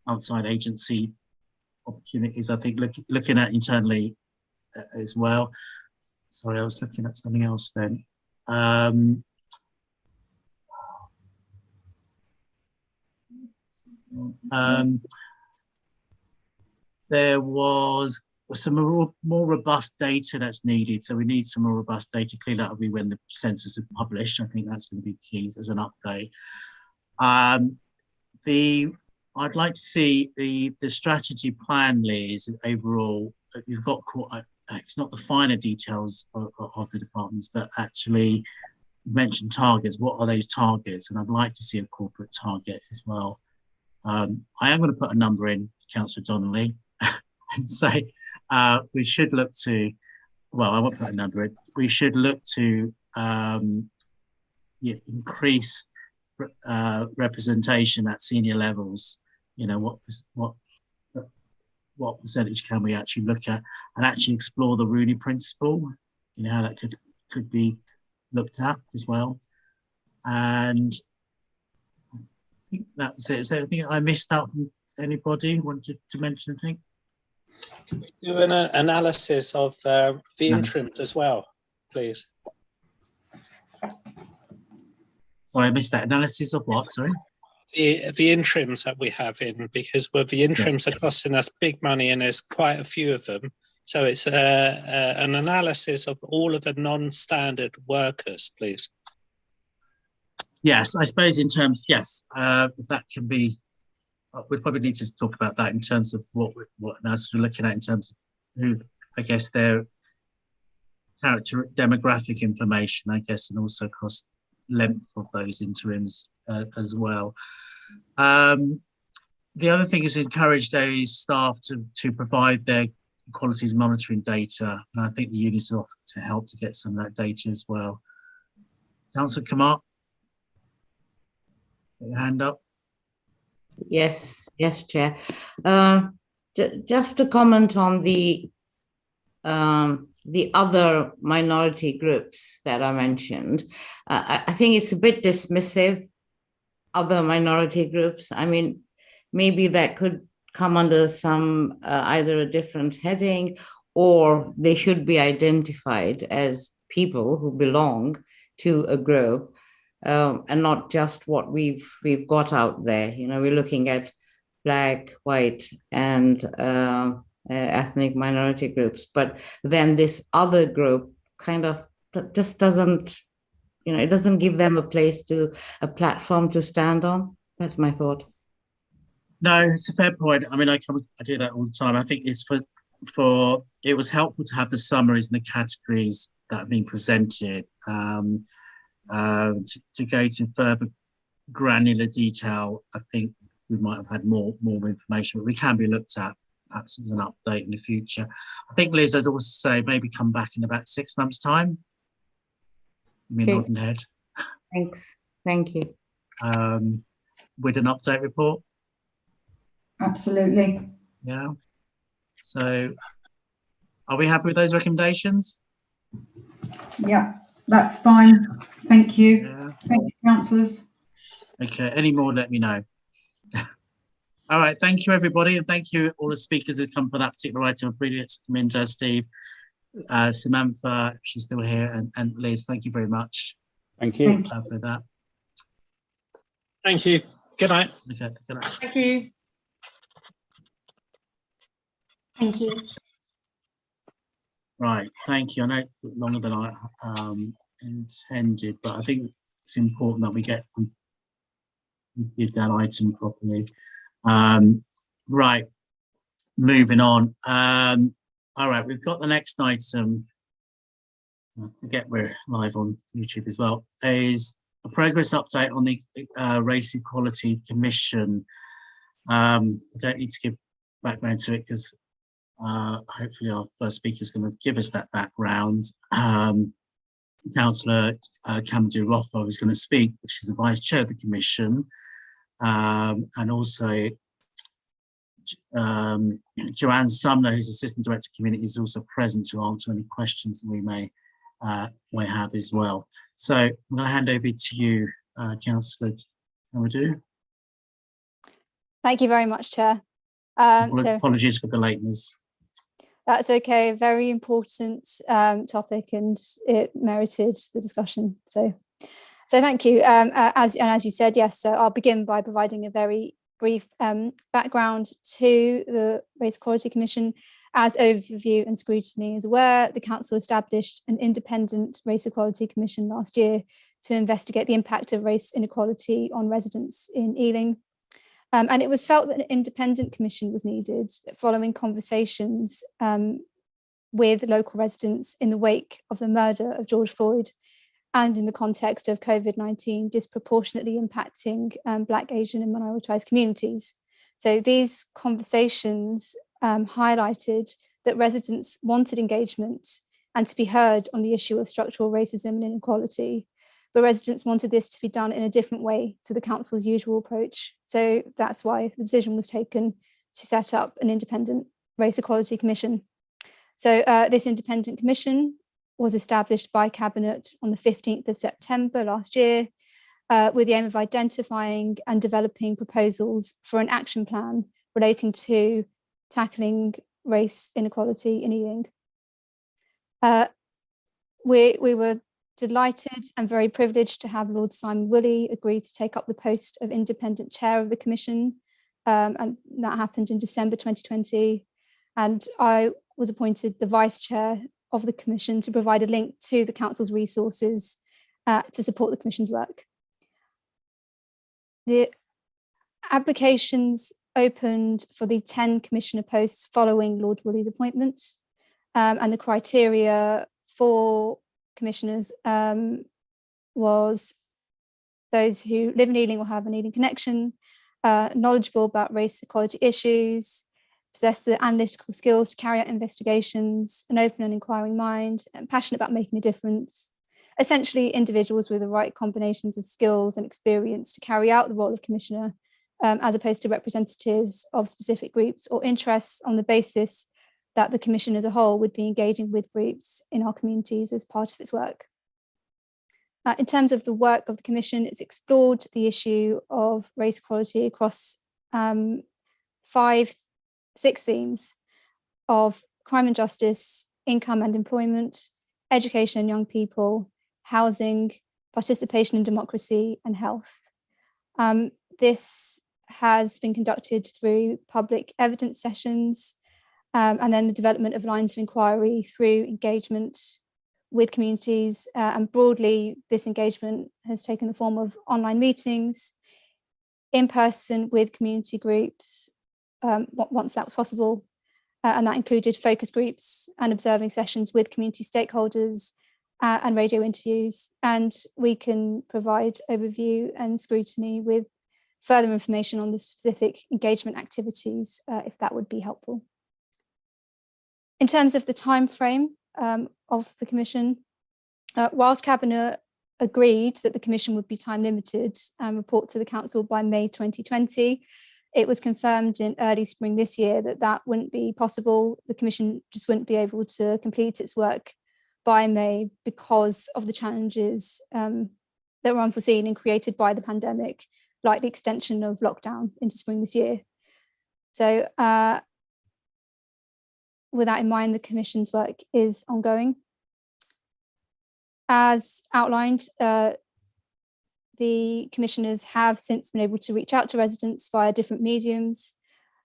outside agency opportunities. I think looking at internally as well. Sorry, I was looking at something else then. There was some more robust data that's needed. So we need some more robust data. Clearly that will be when the census is published. I think that's going to be key as an update. I'd like to see the strategy plan, Liz, overall. You've got, it's not the finer details of the departments, but actually you mentioned targets. What are those targets? And I'd like to see a corporate target as well. I am going to put a number in, Councillor Donnelly, and say we should look to, well, I won't put a number in, we should look to increase representation at senior levels. What percentage can we actually look at and actually explore the Rooney principle, how that could be looked at as well. And I think that's it. Is there anything I missed out from anybody wanted to mention anything? Can we do an analysis of the interims as well, please? Sorry, I missed that. Analysis of what, sorry? The interims that we have in, because the interims are costing us big money and there's quite a few of them. So it's an analysis of all of the non-standard workers, please. Yes, I suppose in terms, yes, if that can be, we'd probably need to talk about that in terms of what analysis we're looking at in terms of who, I guess, their character demographic information, I guess, and also cost length of those interims as well. The other thing is encourage those staff to provide their qualities monitoring data, and I think the units offer to help to get some of that data as well. Councillor Kamar, put your hand up. Yes, Chair. Just to comment on the other minority groups that I mentioned, I think it's a bit dismissive, other minority groups. I mean, maybe that could come under some either a different heading or they should be identified as people who belong to a group, and not just what we've got out there. You know, we're looking at Black, white, and ethnic minority groups, but then this other group kind of just doesn't, you know, it doesn't give them a platform to stand on. That's my thought. No, it's a fair point. I mean, I do that all the time. I think it's for it was helpful to have the summaries and the categories that have been presented. To go to further granular detail, I think we might have had more information, but we can be looked at perhaps as an update in the future. I think, Liz, I'd also say maybe come back in about 6 months' time. You mean nodding head? Thanks. Thank you. With an update report. Absolutely. Yeah. So are we happy with those recommendations? Yeah, that's fine. Thank you. Yeah. Thank you, councillors. Okay, any more, let me know. All right, thank you, everybody, and thank you all the speakers that come for that particular item. I really come to Steve, Samantha, if she's still here, and Liz, thank you very much. Thank you. For that. Thank you. Good night. Okay, good night. Thank you. Thank you. Right, thank you. I know it's longer than I intended, but I think it's important that we did that item properly. Right, moving on. All right, we've got the next item. I forget we're live on YouTube as well. Is a progress update on the Race Equality Commission. I don't need to give background to it because hopefully our first speaker is going to give us that background. Councillor Kamdu Rothwell is going to speak. She's the Vice Chair of the Commission. And also Joanne Sumner, who's Assistant Director of Community, is also present to answer any questions that we may have as well. So I'm going to hand over to you, Councillor Kamdu. Thank you very much, Chair. Apologies for the lateness. That's okay. Very important topic, and it merited the discussion. So thank you. As you said, yes. So I'll begin by providing a very brief background to the Race Equality Commission. As Overview and Scrutiny is aware, the Council established an independent Race Equality Commission last year to investigate the impact of race inequality on residents in Ealing. And it was felt that an independent commission was needed following conversations with local residents in the wake of the murder of George Floyd and in the context of COVID-19 disproportionately impacting Black, Asian and minoritized communities. So these conversations highlighted that residents wanted engagement and to be heard on the issue of structural racism and inequality. But residents wanted this to be done in a different way to the council's usual approach. So that's why the decision was taken to set up an independent Race Equality Commission. So this independent commission was established by Cabinet on the 15th of September last year with the aim of identifying and developing proposals for an action plan relating to tackling race inequality in Ealing. We were delighted and very privileged to have Lord Simon Woolley agree to take up the post of independent chair of the commission, and that happened in December 2020. And I was appointed the vice chair of the commission to provide a link to the council's resources to support the commission's work. The applications opened for the 10 commissioner posts following Lord Woolley's appointment, and the criteria for commissioners was those who live in Ealing or have an Ealing connection, knowledgeable about race equality issues, possess the analytical skills to carry out investigations, an open and inquiring mind, and passionate about making a difference. Essentially, individuals with the right combinations of skills and experience to carry out the role of commissioner, as opposed to representatives of specific groups or interests on the basis that the commission as a whole would be engaging with groups in our communities as part of its work. In terms of the work of the commission, it's explored the issue of race equality across 6 themes of crime and justice, income and employment, education and young people, housing, participation in democracy, and health. This has been conducted through public evidence sessions, and then the development of lines of inquiry through engagement with communities. And broadly, this engagement has taken the form of online meetings, in person with community groups, once that was possible. And that included focus groups and observing sessions with community stakeholders and radio interviews. And we can provide overview and scrutiny with further information on the specific engagement activities, if that would be helpful. In terms of the time frame of the Commission, whilst Cabinet agreed that the Commission would be time limited and report to the Council by May 2020, it was confirmed in early spring this year that that wouldn't be possible. The Commission just wouldn't be able to complete its work by May because of the challenges that were unforeseen and created by the pandemic, like the extension of lockdown into spring this year. So with that in mind, the Commission's work is ongoing. As outlined, the commissioners have since been able to reach out to residents via different mediums,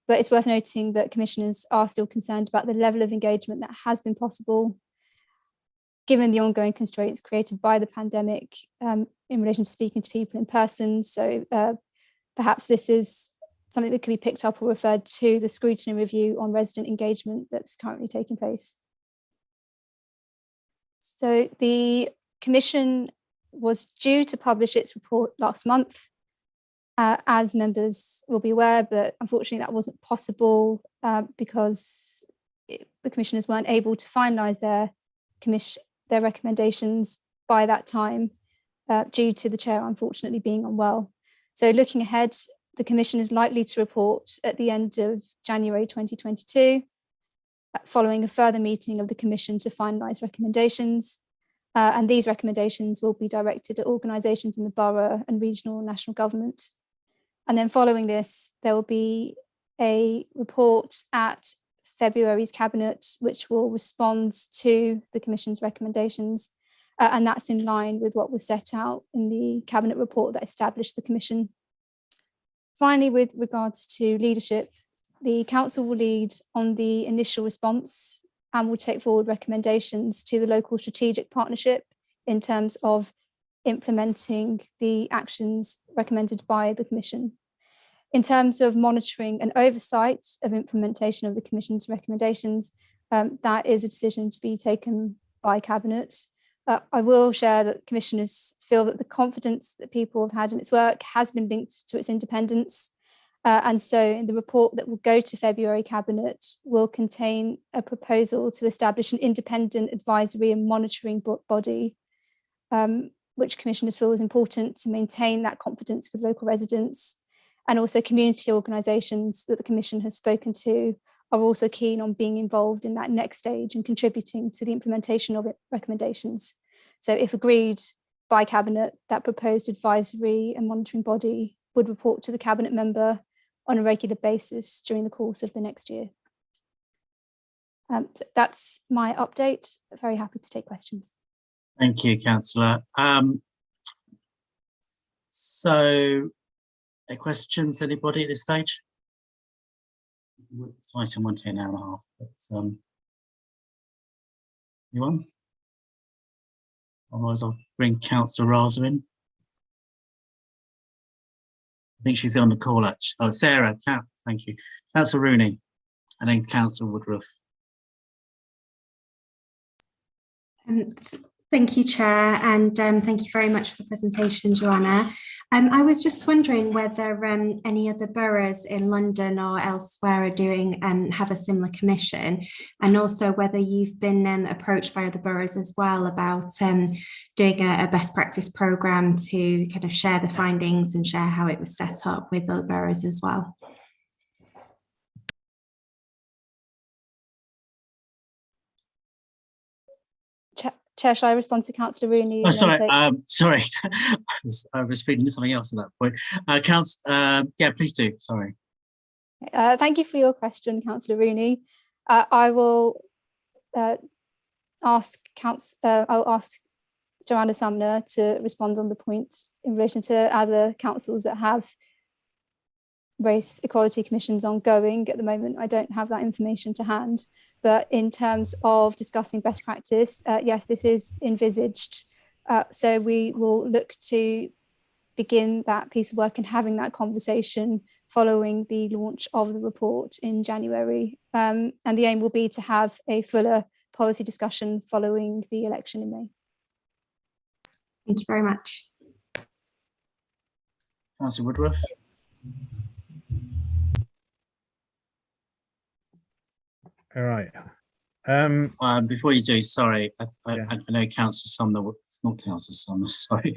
but it's worth noting that commissioners are still concerned about the level of engagement that has been possible, given the ongoing constraints created by the pandemic in relation to speaking to people in person. So perhaps this is something that could be picked up or referred to the scrutiny review on resident engagement that's currently taking place. So the Commission was due to publish its report last month, as members will be aware, but unfortunately that wasn't possible because the commissioners weren't able to finalise their recommendations by that time due to the chair unfortunately being unwell. So looking ahead, the Commission is likely to report at the end of January 2022, following a further meeting of the Commission to finalise recommendations. And these recommendations will be directed at organisations in the borough and regional and national government. And then following this, there will be a report at February's Cabinet, which will respond to the Commission's recommendations. And that's in line with what was set out in the Cabinet report that established the Commission. Finally, with regards to leadership, the Council will lead on the initial response and will take forward recommendations to the local strategic partnership in terms of implementing the actions recommended by the Commission. In terms of monitoring and oversight of implementation of the Commission's recommendations, that is a decision to be taken by Cabinet. I will share that commissioners feel that the confidence that people have had in its work has been linked to its independence. And so in the report that will go to February Cabinet will contain a proposal to establish an independent advisory and monitoring body, which commissioners feel is important to maintain that confidence with local residents. And also community organisations that the Commission has spoken to are also keen on being involved in that next stage and contributing to the implementation of recommendations. So if agreed by Cabinet, that proposed advisory and monitoring body would report to the Cabinet member on a regular basis during the course of the next year. So that's my update. Very happy to take questions. Thank you, Councillor. So, questions, anybody at this stage? It's item 1 to an hour and a half, but anyone? Otherwise, I'll bring Councillor Raza in. I think she's on the call, actually. Oh, Sarah, thank you. Councillor Rooney, and then Councillor Woodruff. Thank you, Chair, and thank you very much for the presentation, Joanna. I was just wondering whether any other boroughs in London or elsewhere are doing have a similar commission, and also whether you've been approached by other boroughs as well about doing a best practice programme to kind of share the findings and share how it was set up with other boroughs as well. Chair, shall I respond to Councillor Rooney? Oh, sorry, sorry, I was speaking to something else at that point. Yeah, please do, sorry. Thank you for your question, Councillor Rooney. I will I'll ask Joanna Sumner to respond on the point in relation to other councils that have race equality commissions ongoing. At the moment, I don't have that information to hand, but in terms of discussing best practice, yes, this is envisaged. So we will look to begin that piece of work and having that conversation following the launch of the report in January. And the aim will be to have a fuller policy discussion following the election in May. Thank you very much. Councillor Woodruff. All right. Before you do, sorry, I know Councillor Sumner, it's not Councillor Sumner, sorry.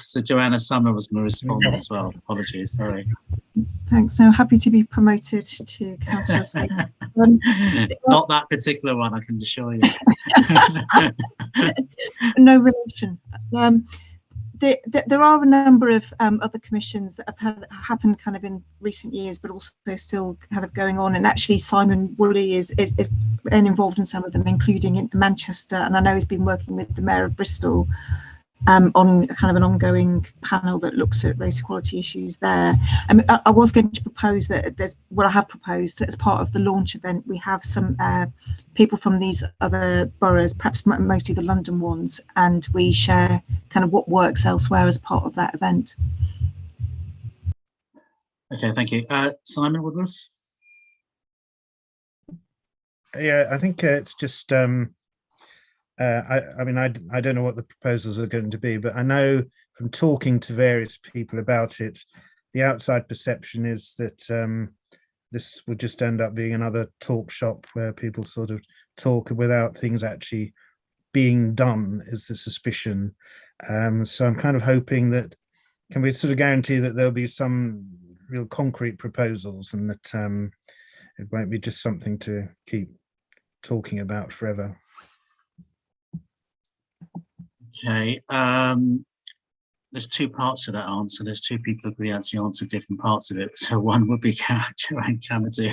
So Joanna Sumner was going to respond as well. Apologies, sorry. Thanks. No, happy to be promoted to councillor. Not that particular one, I can assure you. No relation. There are a number of other commissions that have happened kind of in recent years, but also still kind of going on. And actually, Simon Woolley is involved in some of them, including in Manchester. And I know he's been working with the Mayor of Bristol on kind of an ongoing panel that looks at race equality issues there. I was going to propose that I have proposed as part of the launch event, we have some people from these other boroughs, perhaps mostly the London ones, and we share kind of what works elsewhere as part of that event. Okay, thank you. Simon Woodruff? Yeah, I think it's just I mean, I don't know what the proposals are going to be, but I know from talking to various people about it, the outside perception is that this would just end up being another talk shop where people sort of talk without things actually being done, is the suspicion. So I'm kind of hoping that, can we sort of guarantee that there'll be some real concrete proposals and that it won't be just something to keep talking about forever? Okay, there's two parts to that answer. There's two people who actually answered different parts of it. So one would be Joanne Camerdy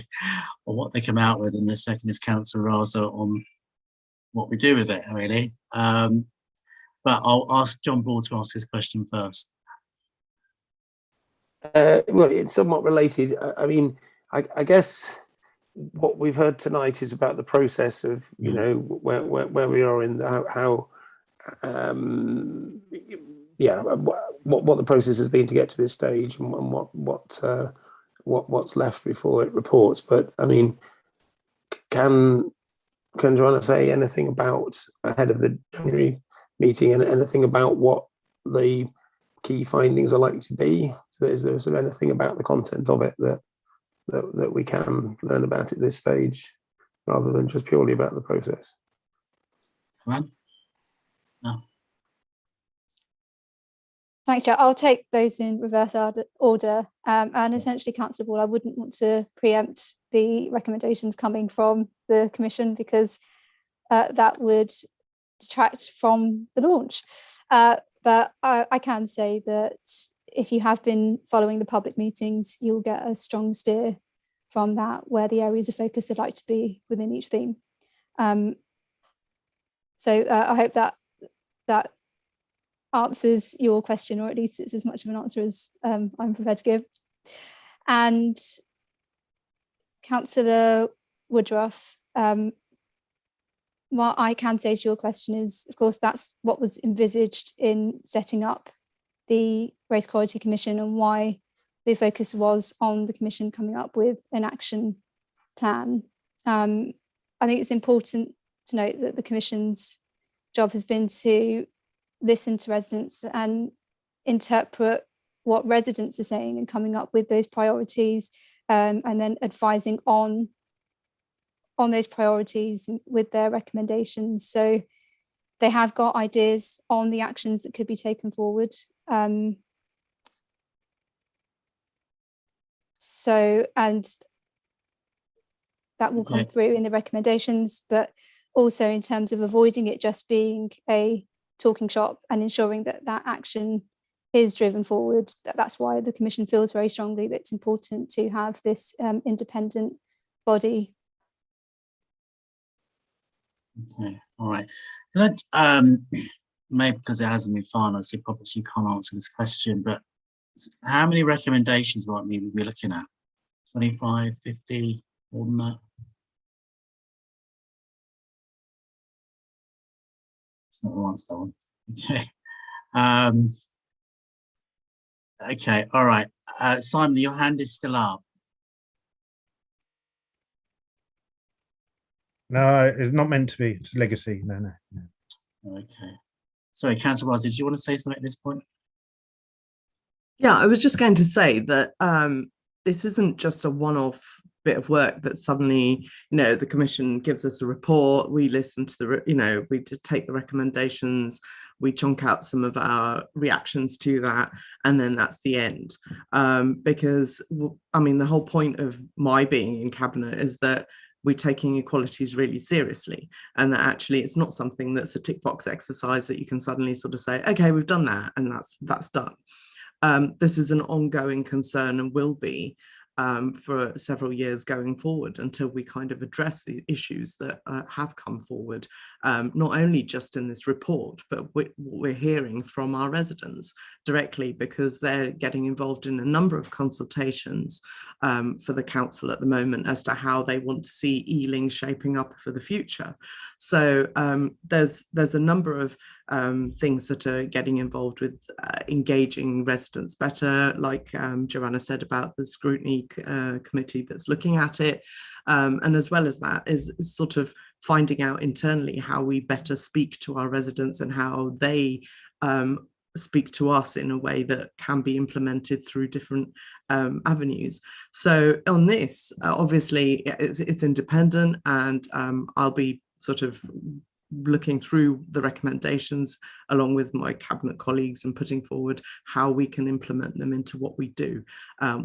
on what they come out with, and the second is Councillor Raza on what we do with it, really. But I'll ask John Ball to ask his question first. Well, it's somewhat related. I mean, I guess what we've heard tonight is about the process of, you know, where we are in how yeah, what the process has been to get to this stage, and what's left before it reports. But I mean, can Joanna say anything about, ahead of the January meeting, and anything about what the key findings are likely to be? So is there sort of anything about the content of it that we can learn about at this stage, rather than just purely about the process? Joanne? No. Thanks, Joe. I'll take those in reverse order. And essentially, Councillor Ball, I wouldn't want to preempt the recommendations coming from the Commission, because that would detract from the launch. But I can say that if you have been following the public meetings, you'll get a strong steer from that where the areas of focus would like to be within each theme. So I hope that answers your question, or at least it's as much of an answer as I'm prepared to give. And Councillor Woodruff, what I can say to your question is, of course, that's what was envisaged in setting up the Race Equality Commission, and why the focus was on the Commission coming up with an action plan. I think it's important to note that the Commission's job has been to listen to residents and interpret what residents are saying and coming up with those priorities, and then advising on those priorities with their recommendations. So they have got ideas on the actions that could be taken forward. And that will come through in the recommendations, but also in terms of avoiding it just being a talking shop and ensuring that that action is driven forward. That's why the Commission feels very strongly that it's important to have this independent body. Okay, all right. Maybe because it hasn't been finalised, you probably can't answer this question, but how many recommendations might we be looking at? 25, 50, more than that? It's not the one, that one. Okay. Okay, all right. Simon, your hand is still up. No, it's not meant to be. It's legacy. No. Okay. Sorry, Councillor Rosie, did you want to say something at this point? Yeah, I was just going to say that this isn't just a one-off bit of work that suddenly, the Commission gives us a report, we listen to the, we take the recommendations, we chunk out some of our reactions to that, and then that's the end. Because, I mean, the whole point of my being in Cabinet is that we're taking equalities really seriously, and that actually it's not something that's a tick box exercise that you can suddenly sort of say, okay, we've done that, and that's done. This is an ongoing concern and will be for several years going forward until we kind of address the issues that have come forward, not only just in this report, but what we're hearing from our residents directly, because they're getting involved in a number of consultations for the council at the moment as to how they want to see Ealing shaping up for the future. So there's a number of things that are getting involved with engaging residents better, like Joanna said about the Scrutiny committee that's looking at it. And as well as that is sort of finding out internally how we better speak to our residents and how they speak to us in a way that can be implemented through different avenues. So on this, obviously it's independent, and I'll be sort of looking through the recommendations along with my Cabinet colleagues and putting forward how we can implement them into what we do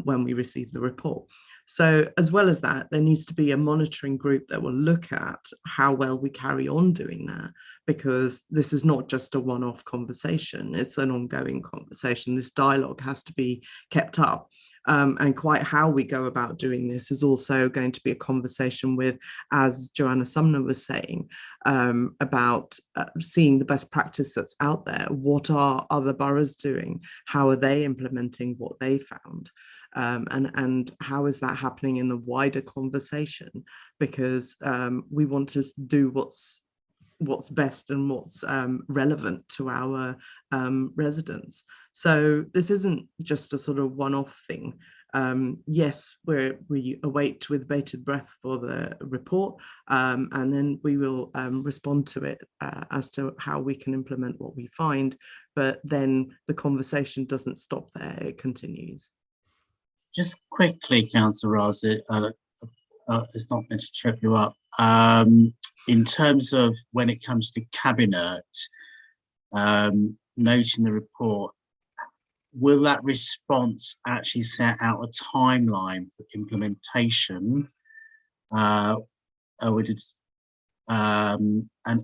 when we receive the report. So as well as that, there needs to be a monitoring group that will look at how well we carry on doing that, because this is not just a one-off conversation, it's an ongoing conversation. This dialogue has to be kept up. And quite how we go about doing this is also going to be a conversation with, as Joanna Sumner was saying, about seeing the best practice that's out there. What are other boroughs doing? How are they implementing what they found? And how is that happening in the wider conversation? Because we want to do what's best and what's relevant to our residents. So this isn't just a sort of one-off thing. Yes, we await with bated breath for the report, and then we will respond to it as to how we can implement what we find. But then the conversation doesn't stop there, it continues. Just quickly, Councillor Raza, it's not meant to trip you up. In terms of when it comes to Cabinet, noting the report, will that response actually set out a timeline for implementation? And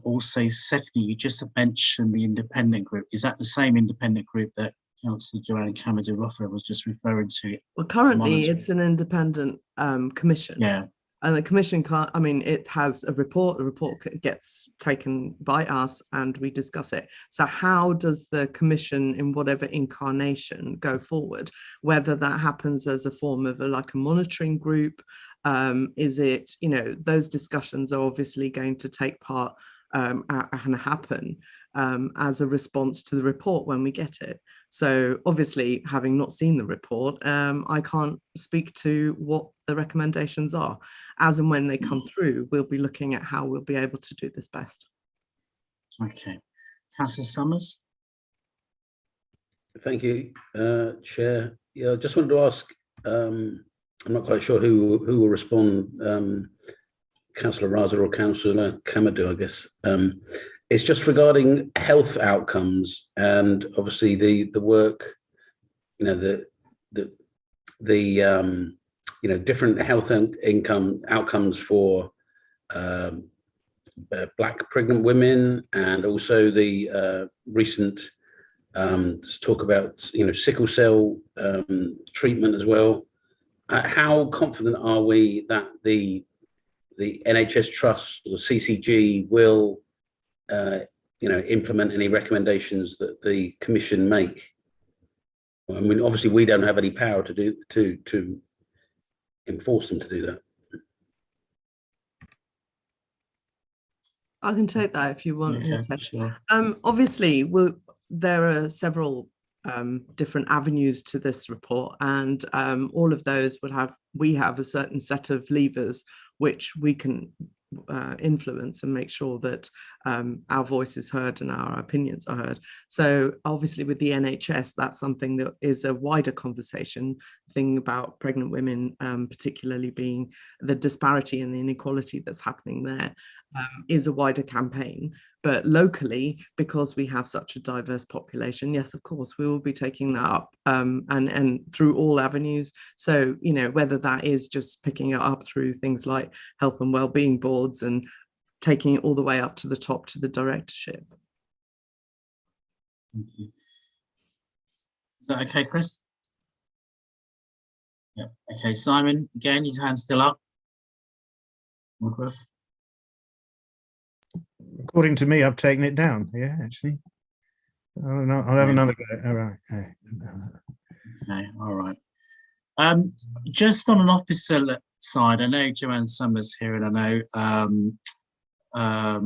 also, secondly, you just mentioned the independent group. Is that the same independent group that Councillor Joanna Camadou-Rothwell was just referring to? Well, currently it's an independent commission. Yeah. And the commission can't, I mean, it has a report, the report gets taken by us and we discuss it. So how does the commission in whatever incarnation go forward? Whether that happens as a form of like a monitoring group, is it, those discussions are obviously going to take part and happen as a response to the report when we get it. So obviously, having not seen the report, I can't speak to what the recommendations are. As and when they come through, we'll be looking at how we'll be able to do this best. Okay. Councillor Summers? Thank you, Chair. Yeah, I just wanted to ask, I'm not quite sure who will respond, Councillor Raza or Councillor Camadou, I guess. It's just regarding health outcomes, and obviously the work, the different health income outcomes for Black pregnant women, and also the recent talk about sickle cell treatment as well. How confident are we that the the NHS Trust or CCG will implement any recommendations that the Commission make. I mean, obviously, we don't have any power to enforce them to do that. I can take that if you want. Okay, sure. Obviously, there are several different avenues to this report, and all of those we have a certain set of levers which we can influence and make sure that our voice is heard and our opinions are heard. So obviously with the NHS, that's something that is a wider conversation thing about pregnant women, particularly being the disparity and the inequality that's happening there, is a wider campaign. But locally, because we have such a diverse population, yes, of course, we will be taking that up and through all avenues. So, whether that is just picking it up through things like health and wellbeing boards and taking it all the way up to the top to the directorship. Thank you. Is that okay, Chris? Yeah. Okay, Simon, again, your hand's still up. According to me, I've taken it down. Yeah, actually. Oh, no, I'll have another go. All right. Okay, all right. Just on an officer side, I know Joanne Summers here, and I know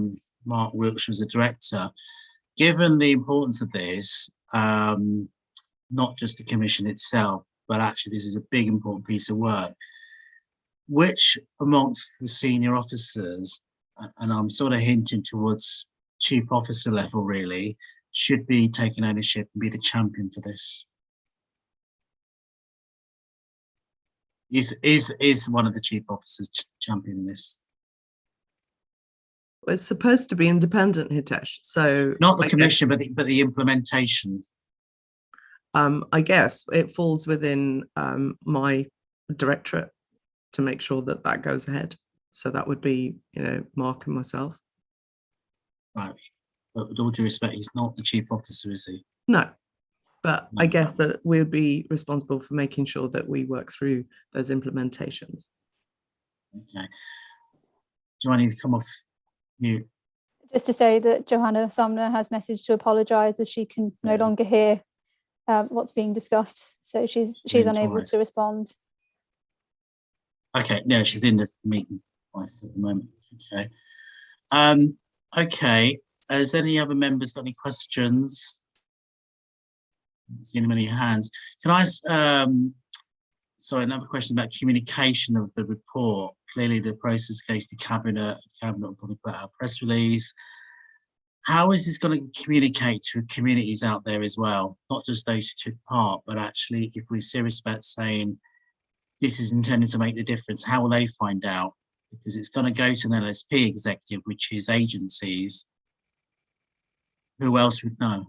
Mark Wilkes was a director. Given the importance of this, not just the commission itself, but actually this is a big important piece of work, which amongst the senior officers, and I'm sort of hinting towards chief officer level really, should be taking ownership and be the champion for this? Is one of the chief officers championing this? Well, it's supposed to be independent, Hitesh. So not the commission, but the implementation. I guess it falls within my directorate to make sure that that goes ahead. So that would be, Mark and myself. Right, but with all due respect, he's not the chief officer, is he? No, but I guess that we'll be responsible for making sure that we work through those implementations. Okay. Do I need to come off mute? Just to say that Johanna Sumner has messaged to apologise as she can no longer hear what's being discussed, so she's unable to respond. Okay, no, she's in this meeting twice at the moment. Okay. Okay, has any other members got any questions? I don't see any many hands. Can I, sorry, another question about communication of the report. Clearly the process goes to Cabinet will probably put out a press release. How is this going to communicate to communities out there as well? Not just those who took part, but actually if we're serious about saying this is intended to make the difference, how will they find out? Because it's going to go to an LSP executive, which is agencies. Who else would know?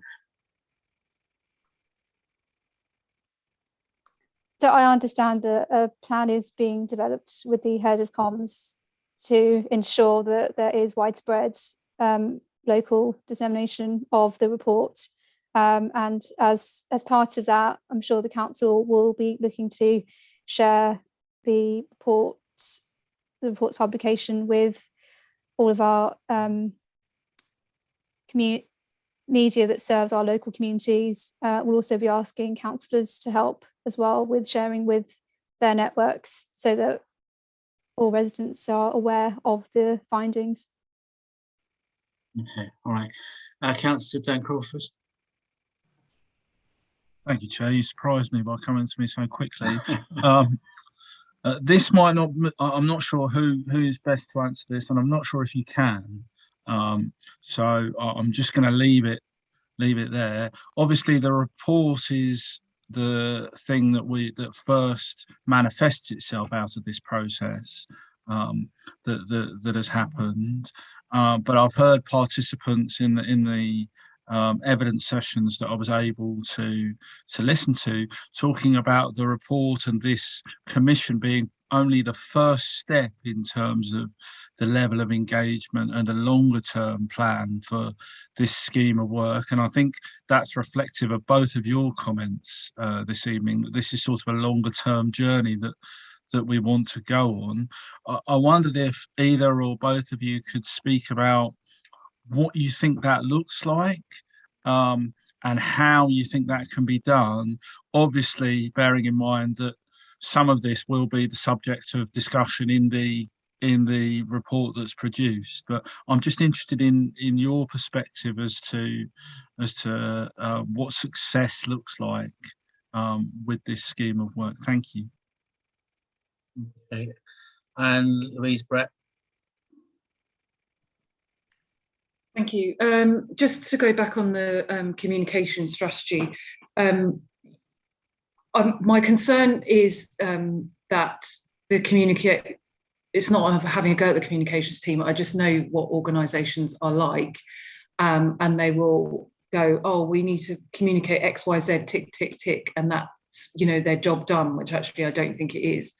So I understand that a plan is being developed with the head of comms to ensure that there is widespread local dissemination of the report. And as part of that, I'm sure the council will be looking to share the report's publication with all of our media that serves our local communities. We'll also be asking councillors to help as well with sharing with their networks so that all residents are aware of the findings. Okay, all right. Councillor Dan Crawford. Thank you, Chair. You surprised me by coming to me so quickly. This might not, I'm not sure who is best to answer this, and I'm not sure if you can. So I'm just going to leave it there. Obviously, the report is the thing that first manifests itself out of this process that has happened. But I've heard participants in the evidence sessions that I was able to listen to talking about the report and this commission being only the first step in terms of the level of engagement and a longer term plan for this scheme of work. And I think that's reflective of both of your comments this evening, that this is sort of a longer term journey that that we want to go on. I wondered if either or both of you could speak about what you think that looks like, and how you think that can be done, obviously bearing in mind that some of this will be the subject of discussion in the report that's produced. But I'm just interested in your perspective as to what success looks like with this scheme of work. Thank you. Okay. And Louise, Brett. Thank you. Just to go back on the communication strategy, my concern is that it's not having a go at the communications team. I just know what organisations are like, and they will go, oh, we need to communicate X, Y, Z, tick, tick, tick, and that's, you know, their job done, which actually I don't think it is.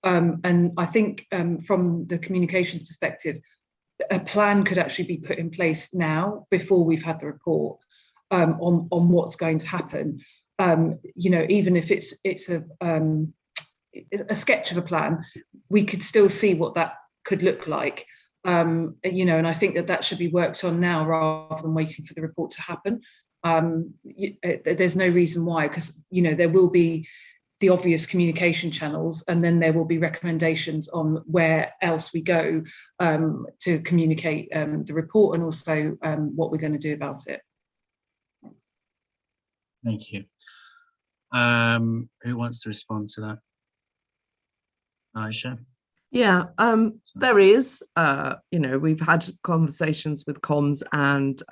And I think from the communications perspective, a plan could actually be put in place now before we've had the report on what's going to happen. You know, even if it's a sketch of a plan, we could still see what that could look like. You know, and I think that should be worked on now rather than waiting for the report to happen. There's no reason why, because, you know, there will be the obvious communication channels, and then there will be recommendations on where else we go to communicate the report, and also what we're going to do about it. Thank you. Who wants to respond to that? Aisha? Yeah, there is, you know, we've had conversations with comms, and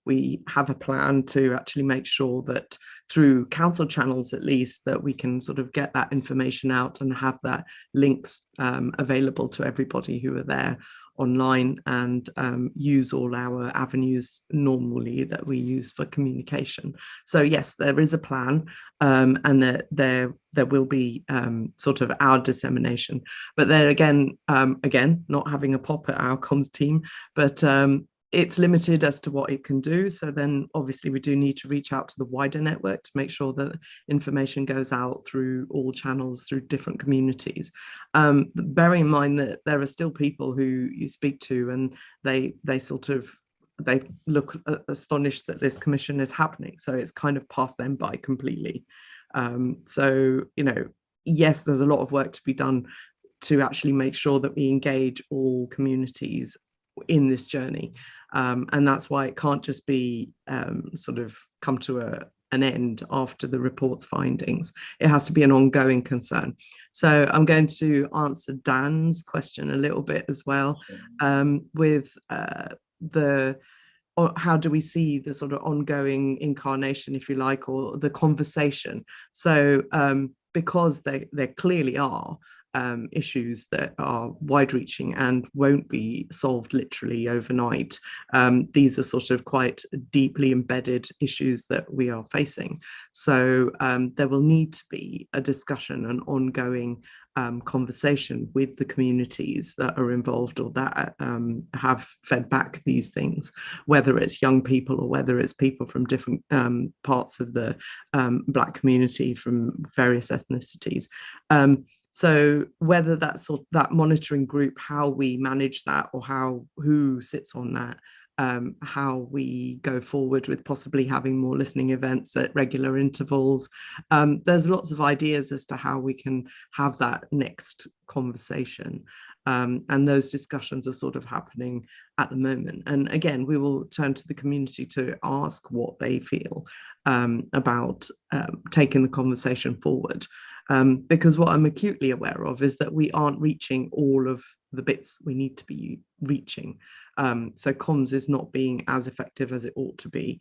we have a plan to actually make sure that through council channels, at least, that we can sort of get that information out and have that links available to everybody who are there online, and use all our avenues normally that we use for communication. So yes, there is a plan, and there will be sort of our dissemination. But there again, not having a pop at our comms team, but it's limited as to what it can do. So then obviously we do need to reach out to the wider network to make sure that information goes out through all channels, through different communities. Bearing in mind that there are still people who you speak to, and they look astonished that this commission is happening. So it's kind of passed them by completely. So, you know, yes, there's a lot of work to be done to actually make sure that we engage all communities in this journey. And that's why it can't just be sort of come to an end after the report's findings. It has to be an ongoing concern. So I'm going to answer Dan's question a little bit as well, with how do we see the sort of ongoing incarnation, if you like, or the conversation. So because there clearly are issues that are wide-reaching and won't be solved literally overnight. These are sort of quite deeply embedded issues that we are facing. So there will need to be a discussion, an ongoing conversation with the communities that are involved, or that have fed back these things, whether it's young people or whether it's people from different parts of the Black community from various ethnicities. So whether that's that monitoring group, how we manage that, or who sits on that, how we go forward with possibly having more listening events at regular intervals. There's lots of ideas as to how we can have that next conversation. And those discussions are sort of happening at the moment. And again, we will turn to the community to ask what they feel about taking the conversation forward. Because what I'm acutely aware of is that we aren't reaching all of the bits that we need to be reaching. So comms is not being as effective as it ought to be.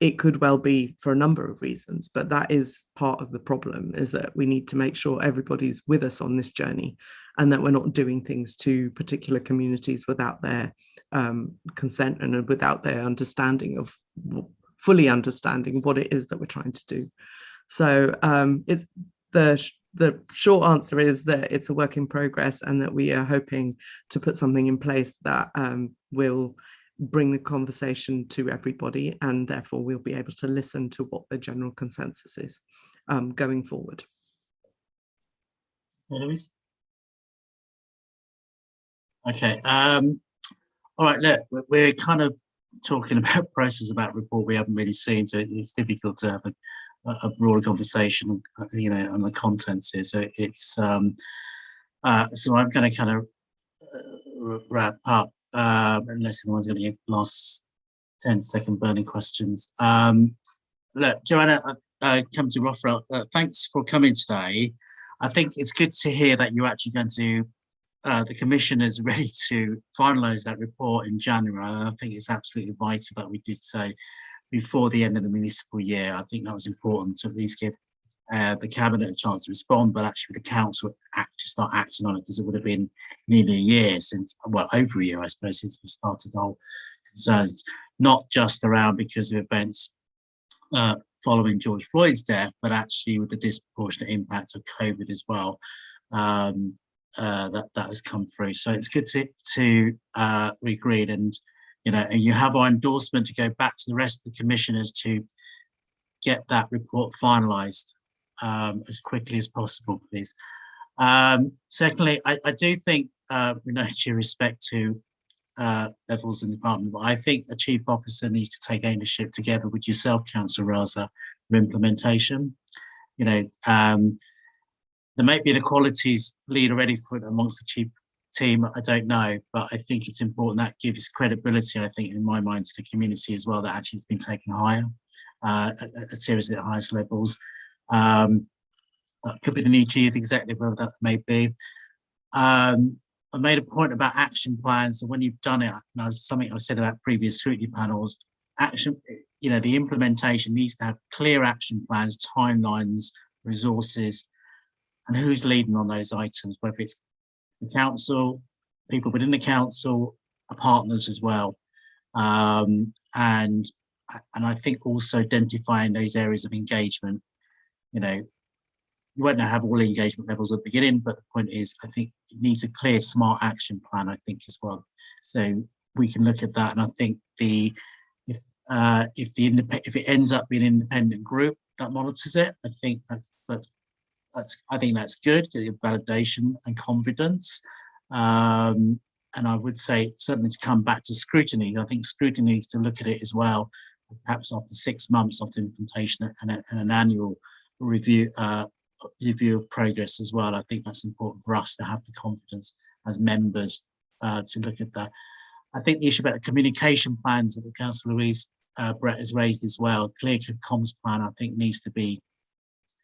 It could well be for a number of reasons, but that is part of the problem, is that we need to make sure everybody's with us on this journey, and that we're not doing things to particular communities without their consent and without their understanding of, fully understanding what it is that we're trying to do. So it's the short answer is that it's a work in progress, and that we are hoping to put something in place that will bring the conversation to everybody, and therefore we'll be able to listen to what the general consensus is going forward. Louise? Okay. All right. Look, we're kind of talking about process about report we haven't really seen, so it's difficult to have a broader conversation, you know, on the contents here. So it's so I'm going to kind of wrap up unless anyone's got any last 10-second burning questions. Look, Joanna, come to Rothwell. Thanks for coming today. I think it's good to hear that you're actually going to, the Commission is ready to finalise that report in January. I think it's absolutely vital that we did say before the end of the municipal year. I think that was important to at least give the Cabinet a chance to respond, but actually the Council to start acting on it, because it would have been nearly a year since, well, over a year, I suppose, since we started the whole concerns, not just around because of events following George Floyd's death, but actually with the disproportionate impact of COVID as well, that has come through. So it's good to read, and you know, and you have our endorsement to go back to the rest of the commissioners to get that report finalised as quickly as possible, please. Secondly, I do think, with no due respect to levels in the department, but I think the chief officer needs to take ownership together with yourself, Councillor Raza, for implementation. You know, there may be an equalities lead already for amongst the chief team, I don't know, but I think it's important that gives credibility, I think, in my mind, to the community as well, that actually it's been taken higher, seriously at the highest levels. That could be the new chief executive, whatever that may be. I made a point about action plans, and when you've done it, and something I've said about previous scrutiny panels, action, you know, the implementation needs to have clear action plans, timelines, resources, and who's leading on those items, whether it's the council, people within the council, partners as well. And I think also identifying those areas of engagement. You know, you won't have all the engagement levels at the beginning, but the point is, I think it needs a clear, smart action plan, I think, as well. So we can look at that, and I think if it ends up being an independent group that monitors it, I think that's good, validation and confidence. And I would say certainly to come back to scrutiny. I think scrutiny needs to look at it as well, perhaps after 6 months of implementation and an annual review of progress as well. I think that's important for us to have the confidence as members to look at that. I think the issue about the communication plans that the Councillor Louise Brett has raised as well, clear comms plan, I think needs to be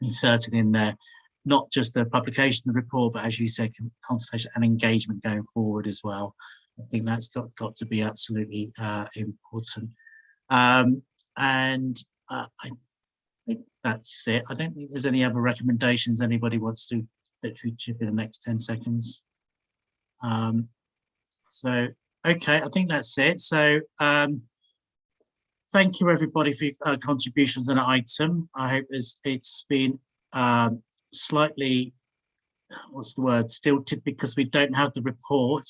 inserted in there. Not just the publication of the report, but as you said, consultation and engagement going forward as well. I think that's got to be absolutely important. And I think that's it. I don't think there's any other recommendations anybody wants to literally chip in the next 10 seconds. So, okay, I think that's it. So, thank you everybody for your contributions on the item. I hope it's been slightly, what's the word, stilted because we don't have the report,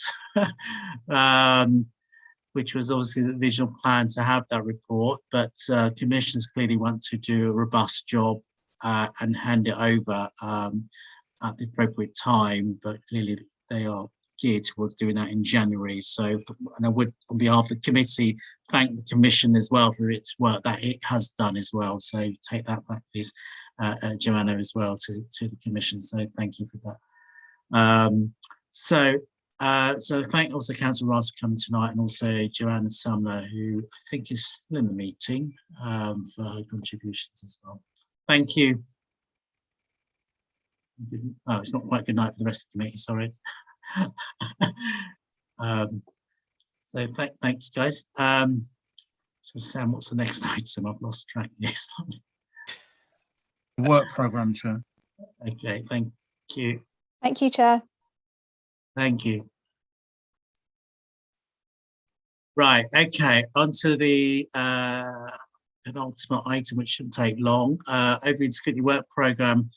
which was obviously the original plan to have that report, but commissioners clearly want to do a robust job and hand it over at the appropriate time, but clearly they are geared towards doing that in January. So, and I would, on behalf of the committee, thank the Commission as well for its work that it has done as well. So take that back, please, Joanna, as well to the Commission. So thank you for that. So thank also Councillor Rice for coming tonight, and also Joanna Sumner, who I think is still in the meeting, for her contributions as well. Thank you. Oh, it's not quite good night for the rest of the committee, sorry. So thanks, guys. So Sam, what's the next item? I've lost track. Yes. Work programme, Chair. Okay, thank you. Thank you, Chair. Thank you. Right, okay, on to the penultimate item, which shouldn't take long. Over in Scrutiny work programme.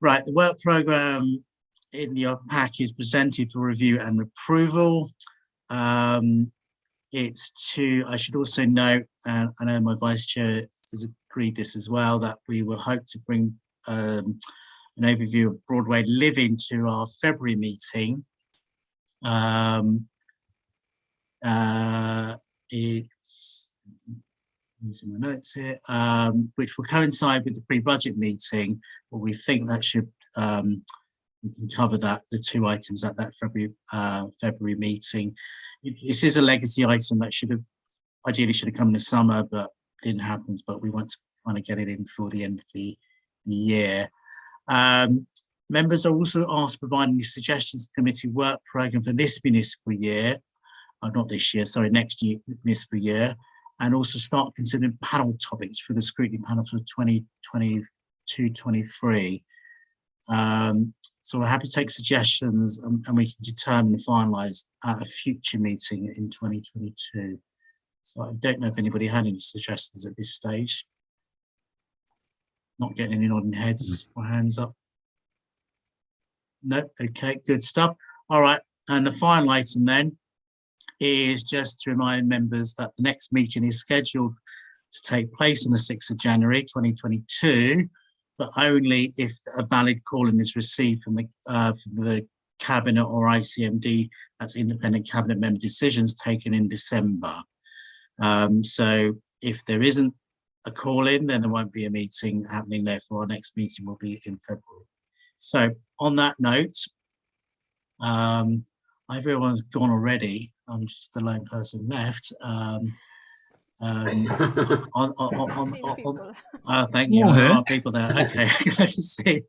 Right, the work programme in your pack is presented for review and approval. It's to, I should also note, and I know my Vice Chair has agreed this as well, that we will hope to bring an overview of Broadway Living to our February meeting. It's using my notes here, which will coincide with the pre-budget meeting, but we think that should we can cover that, the two items at that February meeting. This is a legacy item that ideally should have come in the summer, but didn't happen. But we want to kind of get it in before the end of the year. Members are also asked to provide any suggestions to the committee work programme for this municipal year, not this year, sorry, next year, municipal year, and also start considering panel topics for the scrutiny panel for 2022-23. So we're happy to take suggestions and we can determine and finalise at a future meeting in 2022. So I don't know if anybody had any suggestions at this stage. Not getting any nodding heads or hands up. No, okay, good stuff. All right, and the final item then is just to remind members that the next meeting is scheduled to take place on the 6th of January 2022, but only if a valid call-in is received from the Cabinet or ICMD, that's independent Cabinet member decisions taken in December. So if there isn't a call-in, then there won't be a meeting happening. Therefore, our next meeting will be in February. So on that note, everyone's gone already. I'm just the lone person left. Thank you. There are people there. Okay, glad to see.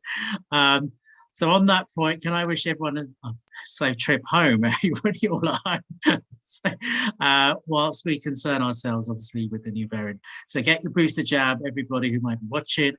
So on that point, can I wish everyone a safe trip home? Everybody all at home. So, whilst we concern ourselves, obviously, with the new variant. So get your booster jab, everybody who might be watching.